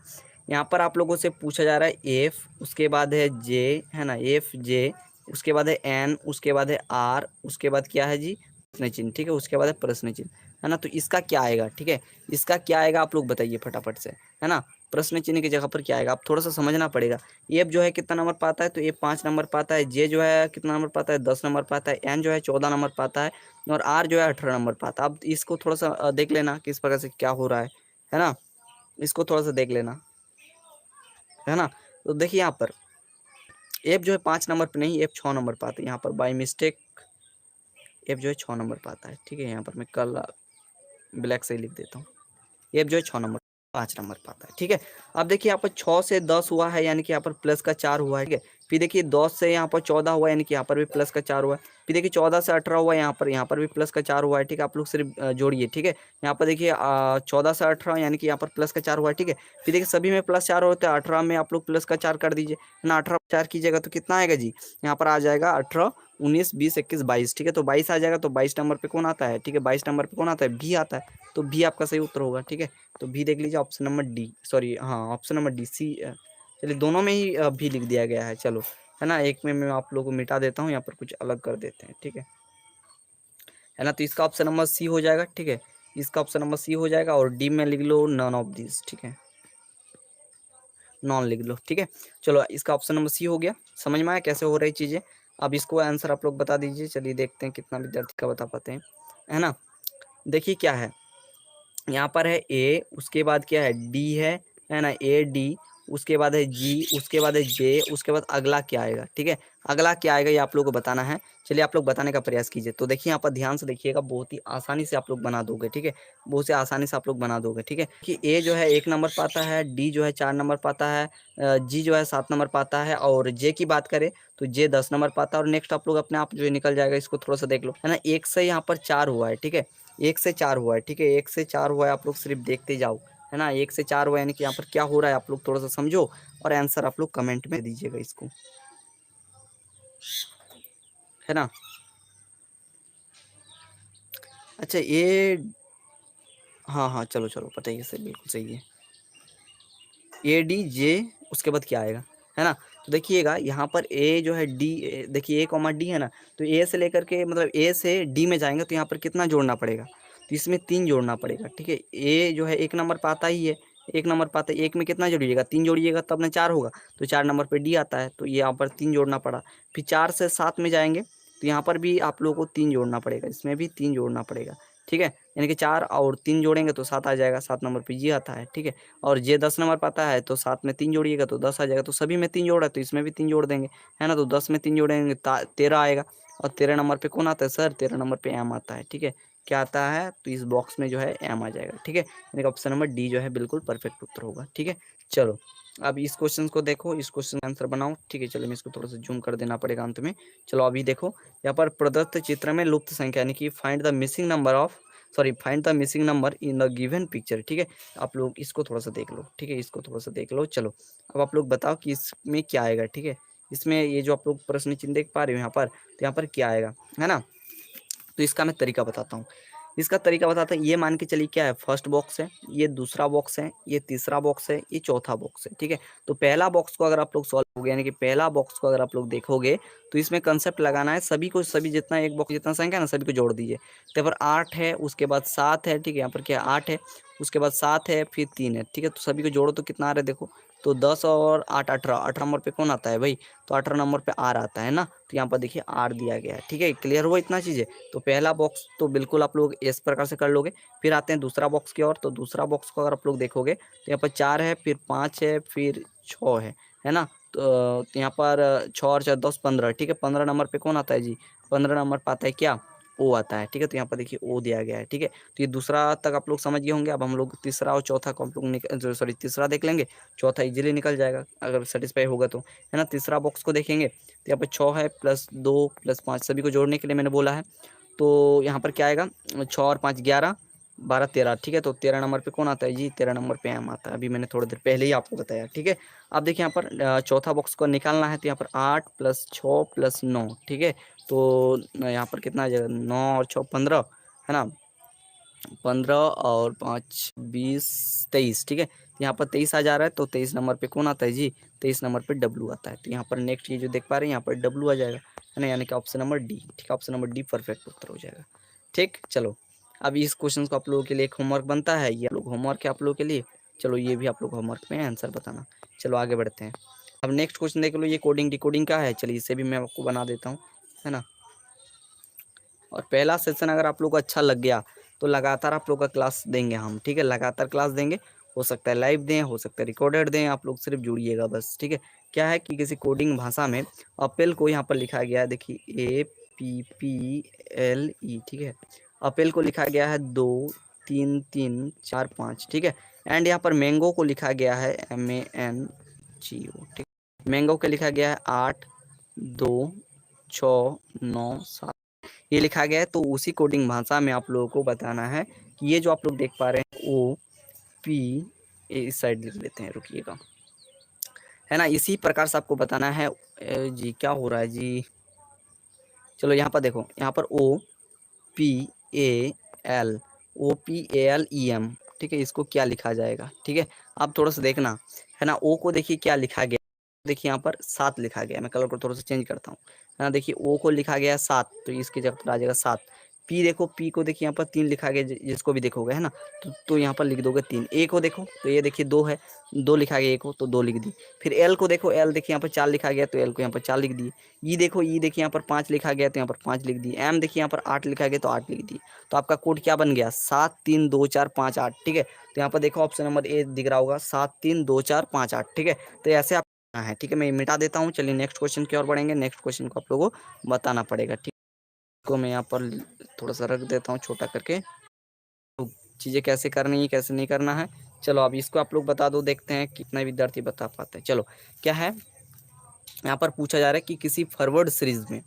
यहाँ पर आप लोगों से पूछा जा रहा है एफ, उसके बाद है जे, है ना, एफ जे, उसके बाद है एन, उसके बाद है आर, उसके बाद क्या है जी, प्रश्न चिन्ह, ठीक है। उसके बाद है प्रश्न चिन्ह, है ना। तो इसका क्या आएगा, ठीक है। इसका क्या आएगा आप लोग बताइए फटाफट से, है ना। प्रश्न चिन्ह की जगह पर क्या आएगा, आप थोड़ा सा समझना पड़ेगा। एफ जो है कितना नंबर पाता है, तो एफ 5 नंबर पाता है। जे जो है कितना नंबर पाता है, 10 नंबर पाता है। एन जो है 14 नंबर पाता है। और आर जो है 18 नंबर पाता है। अब इसको थोड़ा सा देख लेना किस प्रकार से क्या हो रहा है ना। इसको थोड़ा सा देख लेना, है ना। तो देखिए यहाँ पर एफ जो है 5 नंबर पे नहीं, एफ 6 नंबर पाता है। यहाँ पर बाई मिस्टेक एफ जो है 6 नंबर पाता है, ठीक है। यहाँ पर मैं कल ब्लैक से ही लिख देता हूँ। एफ जो है 6 नंबर 5 नंबर पाता है, ठीक है। अब देखिए यहाँ पर 6 से 10 हुआ है, यानी कि यहाँ पर प्लस का 4 हुआ है, ठीक है। फिर देखिए 10 से यहाँ पर 14 हुआ, यानी कि यहाँ पर भी प्लस का 4 हुआ है। फिर देखिए 14 से 18 हुआ, यहाँ पर भी प्लस का 4 हुआ है, ठीक है। आप लोग सिर्फ जोड़िए, ठीक है। यहाँ पर देखिए 14 से 18 यानी कि यहाँ पर प्लस का 4 हुआ है, ठीक है। फिर देखिए सभी में +4 होते हैं, 18 में आप लोग प्लस का 4 कर दीजिए, है ना। 18 4 कीजिएगा तो कितना आएगा जी, यहाँ पर आ जाएगा 18 19 20 21 22, ठीक है। तो 22 आ जाएगा। तो 22 नंबर पे कौन आता है, ठीक है। 22 नंबर पे कौन आता है, भी आता है। तो भी आपका सही उत्तर होगा, ठीक है। तो भी देख लीजिए, ऑप्शन नंबर डी, सॉरी हाँ ऑप्शन नंबर डी सी। चलिए दोनों में ही भी लिख दिया गया है, चलो, है ना। एक में मैं आप लोगों को मिटा देता हूँ, यहाँ पर कुछ अलग कर देते हैं, ठीक है ना। तो इसका ऑप्शन नंबर सी हो जाएगा, ठीक है। इसका ऑप्शन नंबर सी हो जाएगा। और डी में लिख लो नन ऑफ दिस, ठीक है, नॉन लिख लो, ठीक है। चलो इसका ऑप्शन नंबर सी हो गया। समझ में आया कैसे हो रही चीज़ें। अब इसको आंसर आप लोग बता दीजिए। चलिए देखते हैं कितना विद्यार्थी का बता पाते हैं, है ना। देखिए क्या है, यहाँ पर है ए, उसके बाद क्या है डी है ना, ए डी, उसके बाद है जी, उसके बाद है जे, उसके बाद अगला क्या आएगा, ठीक है। अगला क्या आएगा ये आप लोग को बताना है। चलिए आप लोग बताने का प्रयास कीजिए। तो देखिए यहाँ पर ध्यान से देखिएगा, बहुत ही आसानी से आप लोग बना दोगे, ठीक है। बहुत से आसानी से आप लोग बना दोगे, ठीक है। कि ए जो है 1 नंबर पाता है, डी जो है 4 नंबर पाता है, जी जो है 7 नंबर पाता है, और जे की बात करें तो जे 10 नंबर पाता है। और नेक्स्ट आप लोग अपने आप जो है निकल जाएगा। इसको थोड़ा सा देख लो, है ना। 1 से यहाँ पर 4 हुआ है, ठीक है। 1 से 4 हुआ है, ठीक है। 1 से 4 हुआ है, आप लोग सिर्फ देखते जाओ, है ना। 1 से 4 हुआ है, यानी कि यहाँ पर क्या हो रहा है आप लोग थोड़ा सा समझो, और आंसर आप लोग कमेंट में दीजिएगा इसको, है ना। अच्छा ये, हाँ हाँ चलो चलो पता ही है, बिल्कुल सही है। ए डी जे, उसके बाद क्या आएगा, है ना। तो देखिएगा यहाँ पर ए जो है डी, देखिए ए कॉमा डी है ना। तो ए से लेकर के मतलब ए से डी में जाएंगे तो यहाँ पर कितना जोड़ना पड़ेगा, तो इसमें 3 जोड़ना पड़ेगा, ठीक है। ए जो है 1 नंबर पाता ही है, 1 नंबर पाता है। 1 में कितना जोड़िएगा, 3 जोड़िएगा तब ना 4 होगा। तो 4 नंबर पे डी आता है, तो ये यहाँ पर 3 जोड़ना पड़ा। फिर 4 से 7 में जाएंगे तो यहाँ पर भी आप लोगों को 3 जोड़ना पड़ेगा, इसमें भी 3 जोड़ना पड़ेगा, ठीक है। यानी कि 4 और 3 जोड़ेंगे तो 7 आ जाएगा। 7 नंबर पे जी आता है, ठीक है। और जे 10 नंबर पाता है, तो 7 में 3 जोड़िएगा तो 10 आ जाएगा। तो सभी में 3 जोड़ा है तो इसमें भी 3 जोड़ देंगे, है ना। तो 10 में 3 जोड़ेंगे 13 आएगा। और 13 नंबर पे कौन आता है सर, 13 नंबर पे एम आता है, ठीक है। क्या आता है, तो इस बॉक्स में जो है एम आ जाएगा, ठीक है। यानी कि ऑप्शन नंबर डी जो है बिल्कुल परफेक्ट उत्तर होगा, ठीक है। चलो अब इस क्वेश्चन को देखो, इस क्वेश्चन का आंसर बनाओ, ठीक है। चलो मैं इसको थोड़ा सा जूम कर देना पड़ेगा अंत में। चलो अभी देखो, यहाँ पर प्रदत्त चित्र में लुप्त संख्या यानी कि find the missing number of, sorry find the missing number in the given picture, ठीक है। आप लोग इसको थोड़ा सा देख लो, ठीक है। इसको थोड़ा सा देख लो। चलो अब आप लोग बताओ कि इसमें क्या आएगा, ठीक है। इसमें ये जो आप लोग प्रश्न चिन्ह देख पा रहे हो यहाँ पर, तो यहाँ पर क्या आएगा, है ना। तो इसका मैं तरीका बताता हूँ। इसका तरीका बताते हैं। ये मान के चलिए क्या है, फर्स्ट बॉक्स है, ये दूसरा बॉक्स है, ये तीसरा बॉक्स है, ये चौथा बॉक्स है, ठीक है। तो पहला बॉक्स को अगर आप लोग सॉल्व हो गया, यानी कि पहला बॉक्स को अगर आप लोग देखोगे तो इसमें कंसेप्ट लगाना है, सभी को, सभी जितना एक बॉक्स जितना संख्या है ना सभी को जोड़ दीजिए। तो यहाँ पर 8 है, उसके बाद 7 है, ठीक है, यहाँ पर क्या 8 है, उसके बाद 7 है, फिर 3 है, ठीक है। तो सभी को जोड़ो तो कितना आ रहा है देखो, तो 10 और 8 18, 18 नंबर पे कौन आता है भाई, तो 18 नंबर पे आर आता है ना। तो यहाँ पर देखिए आर दिया गया है, ठीक है। क्लियर हुआ इतना चीज़ें। तो पहला बॉक्स तो बिल्कुल आप लोग इस प्रकार से कर लोगे। फिर आते हैं दूसरा बॉक्स की ओर। तो दूसरा बॉक्स को अगर आप लोग देखोगे तो यहाँ पर 4 है, फिर 5 है, फिर 6 है ना। तो यहाँ पर 6 और 4 10 15, ठीक है। 15 नंबर पे कौन आता है जी, 15 नंबर पर आता है क्या, ओ आता है, ठीक है। तो यहाँ पर देखिए ओ दिया गया है, ठीक है। तो ये दूसरा तक आप लोग समझ गए होंगे। अब हम लोग तीसरा और चौथा को आप लोग सॉरी तीसरा देख लेंगे, चौथा इजीली निकल जाएगा अगर सेटिस्फाई होगा तो, है ना। तीसरा बॉक्स को देखेंगे तो यहाँ पर 6 है, +2 +5 सभी को जोड़ने के लिए मैंने बोला है। तो यहाँ पर क्या आएगा, 6 और 5 11 12 13, ठीक है। तो 13 नंबर पे कौन आता है जी, 13 नंबर पे एम आता है, अभी मैंने थोड़ी देर पहले ही आपको बताया, ठीक है। अब देखिए यहाँ पर चौथा बॉक्स को निकालना है। तो यहाँ पर 8 + 6 + 9, ठीक है। तो यहाँ पर कितना आ जाएगा, 9 और 6 15, है ना। 15 और 5 20 23, ठीक है। तो यहाँ पर 23 आ जा रहा है। तो 23 नंबर पे कौन आता है जी, 23 नंबर पे डब्लू आता है। तो यहाँ पर नेक्स्ट ये जो देख पा रहे हैं यहाँ पर डब्लू आ जाएगा, है ना, यानी कि ऑप्शन नंबर डी, ठीक है। ऑप्शन नंबर डी परफेक्ट उत्तर हो जाएगा, ठीक। चलो अब इस क्वेश्चन को आप लोगों के लिए एक होमवर्क बनता है, ये आप लोग होमवर्क है आप लोगों के लिए। चलो ये भी आप लोग होमवर्क में आंसर बताना। चलो आगे बढ़ते हैं। अब नेक्स्ट क्वेश्चन देख लो, ये कोडिंग डिकोडिंग का है। चलिए इसे भी मैं आपको बना देता हूँ, है ना। और पहला सेशन अगर आप लोग को अच्छा लग गया तो लगातार आप लोग का क्लास देंगे हम, ठीक है। लगातार क्लास देंगे, हो सकता है लाइव दें, हो सकता है रिकॉर्डेड दें, आप लोग सिर्फ जुड़िएगा बस, ठीक है। क्या है कि किसी कोडिंग भाषा में अपेल को यहाँ पर लिखा गया है, देखिए APPLE, ठीक है। अपेल को लिखा गया है 2 3 3 4 5, ठीक है। एंड यहाँ पर मैंगो को लिखा गया है MANGO, ठीक। मैंगो को लिखा गया है 8 2 6 9 7, ये लिखा गया है। तो उसी कोडिंग भाषा में आप लोगों को बताना है कि ये जो आप लोग देख पा रहे हैं OP, इस साइड लिख लेते हैं, रुकिएगा, है ना। इसी प्रकार से आपको बताना है। जी क्या हो रहा है जी, चलो यहाँ पर देखो, यहाँ पर OPALEM, ठीक है। इसको क्या लिखा जाएगा, ठीक है। आप थोड़ा सा देखना, है ना। ओ को देखिए क्या लिखा गया, देखिए यहाँ पर 7 लिखा गया, मैं कलर को थोड़ा सा चेंज करता हूँ, है ना। देखिए ओ को लिखा गया 7, तो इसकी जगह पर आ जाएगा 7। पी देखो, पी को देखिए यहाँ पर 3 लिखा गया, जिसको भी देखोगे, है ना। तो यहाँ पर लिख दोगे 3। ए को देखो तो ये देखिए 2 है, 2 लिखा गया, ए को तो 2 लिख दी। फिर एल को देखो, एल देखिए यहाँ पर 4 लिखा गया, तो एल को यहाँ पर 4 लिख दिए। ई देखो, ई देखिए यहाँ पर 5 लिखा गया, तो यहाँ पर 5 लिख दी। एम देखिए यहाँ पर 8 लिखा गया, तो 8 लिख दी। तो आपका कोड क्या बन गया, 7 3 2 4 5 8, ठीक है। तो यहाँ पर देखो ऑप्शन नंबर ए दिख रहा होगा, 7 3 2 4 5 8, ठीक है। तो ऐसे आप है, ठीक है। मैं मिटा देता हूँ। चलिए नेक्स्ट क्वेश्चन की ओर बढ़ेंगे। नेक्स्ट क्वेश्चन को आप लोगों को बताना पड़ेगा, ठीक। को मैं यहाँ पर थोड़ा सा रख देता हूँ छोटा करके, तो चीज़ें कैसे करनी है कैसे नहीं करना है। चलो अब इसको आप लोग बता दो, देखते हैं कितने विद्यार्थी बता पाते हैं। चलो क्या है, यहाँ पर पूछा जा रहा है कि किसी फॉरवर्ड सीरीज में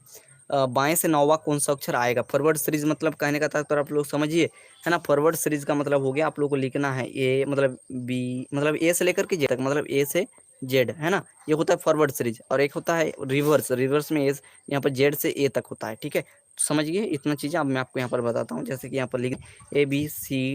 बाएं से 9वां कौन सा अक्षर आएगा। फॉरवर्ड सीरीज मतलब कहने का तात्पर्य आप लोग समझिए, है ना। फॉरवर्ड सीरीज का मतलब हो गया, आप लोग को लिखना है ए मतलब बी मतलब ए से लेकर के जेड तक, मतलब ए से जेड, है ना। ये होता है फॉरवर्ड सीरीज। और एक होता है रिवर्स, रिवर्स में ए यहाँ पर जेड से ए तक होता है, ठीक है। तो समझिए इतना चीज़ें। अब मैं आपको यहाँ पर बताता हूँ, जैसे कि यहाँ पर लिख ABCDEFGHI,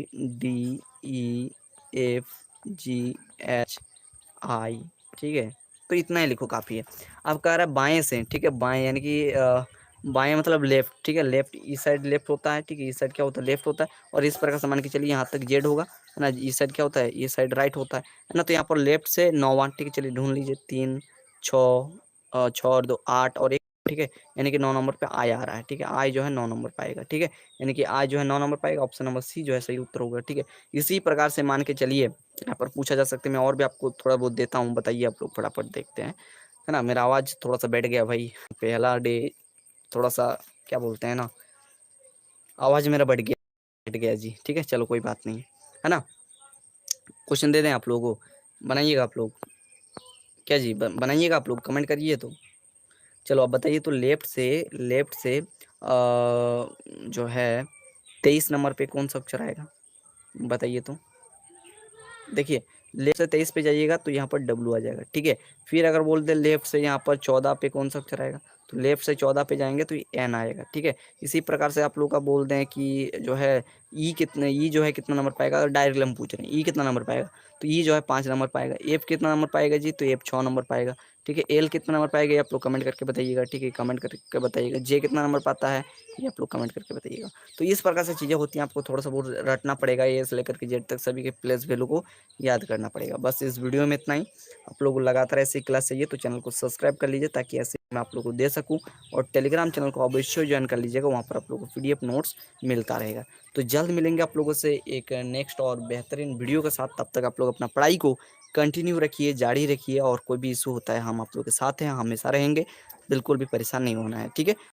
ठीक है। तो इतना ही लिखो काफ़ी है। अब कह रहा है बाएं से, ठीक है। बाएं यानी कि बाएं मतलब लेफ्ट, ठीक है। लेफ्ट इस साइड लेफ्ट होता है, ठीक है। इस साइड क्या होता है, लेफ्ट होता है। और इस प्रकार से मान के चलिए यहाँ तक जेड होगा, है ना। इस साइड क्या होता है, ये साइड राइट होता है ना। तो यहाँ पर लेफ्ट से 9वां, ठीक है। चलिए ढूंढ लीजिए, 3 6 6 और 2 8 और 1, ठीक है। यानी कि 9 नंबर पे आई आ रहा है, ठीक है। आई जो है 9 नंबर पे आएगा, ठीक है। यानी कि आई जो है 9 नंबर पे आएगा। ऑप्शन नंबर सी जो है सही उत्तर होगा, ठीक है। इसी प्रकार से मान के चलिए यहाँ पर पूछा जा सकता है। मैं और भी आपको थोड़ा बहुत देता हूँ, बताइए आप लोग फटाफट देखते हैं, है ना। मेरा आवाज़ थोड़ा सा बैठ गया भाई, पहला डे थोड़ा सा क्या बोलते हैं ना, आवाज़ मेरा बैठ गया जी, ठीक है। चलो कोई बात नहीं, है ना। क्वेश्चन दे दें आप लोगों को, बनाइएगा आप लोग, क्या जी बनाइएगा आप लोग, कमेंट करिए तो। चलो अब बताइए, तो लेफ्ट से जो है 23 नंबर पे कौन सा अक्षर आएगा, बताइए तो। देखिए लेफ्ट से 23 पे जाइएगा तो यहाँ पर डब्लू आ जाएगा, ठीक है। फिर अगर बोल दे लेफ्ट से यहाँ पर 14 पे कौन सा अक्षर आएगा, तो लेफ्ट से 14 पे जाएंगे तो एन आएगा, ठीक है। इसी प्रकार से आप लोग का बोल दें कि जो है ई कितने, ई जो है कितना नंबर पाएगा, डायरेक्टली हम पूछ रहे हैं ई कितना नंबर पाएगा, तो ई जो है 5 नंबर पाएगा। एफ कितना नंबर पाएगा जी, तो एफ 6 नंबर पाएगा। ठीक है, एल कितना नंबर पाएगा ये आप लोग कमेंट करके बताइएगा। ठीक है, कमेंट करके बताइएगा। जे कितना नंबर पाता है ये आप लोग कमेंट करके बताइएगा। तो इस प्रकार से चीज़ें होती हैं, आपको थोड़ा सा बहुत रटना पड़ेगा, ए से लेकर के जेड तक सभी के प्लेस वैल्यू को याद करना पड़ेगा। बस इस वीडियो में इतना ही। आप लोग को लगातार ऐसी क्लास चाहिए तो चैनल को सब्सक्राइब कर लीजिए, ताकि ऐसे मैं आप लोग को दे सकूँ। और टेलीग्राम चैनल को अवश्य ज्वाइन कर लीजिएगा, वहाँ पर आप लोग को PDF नोट्स मिलता रहेगा। तो जल्द मिलेंगे आप लोगों से एक नेक्स्ट और बेहतरीन वीडियो के साथ। तब तक आप लोग अपना पढ़ाई को कंटिन्यू रखिए, जारी रखिए, और कोई भी इशू होता है हम आप लोग के साथ हैं, हमेशा रहेंगे। बिल्कुल भी परेशान नहीं होना है। ठीक है।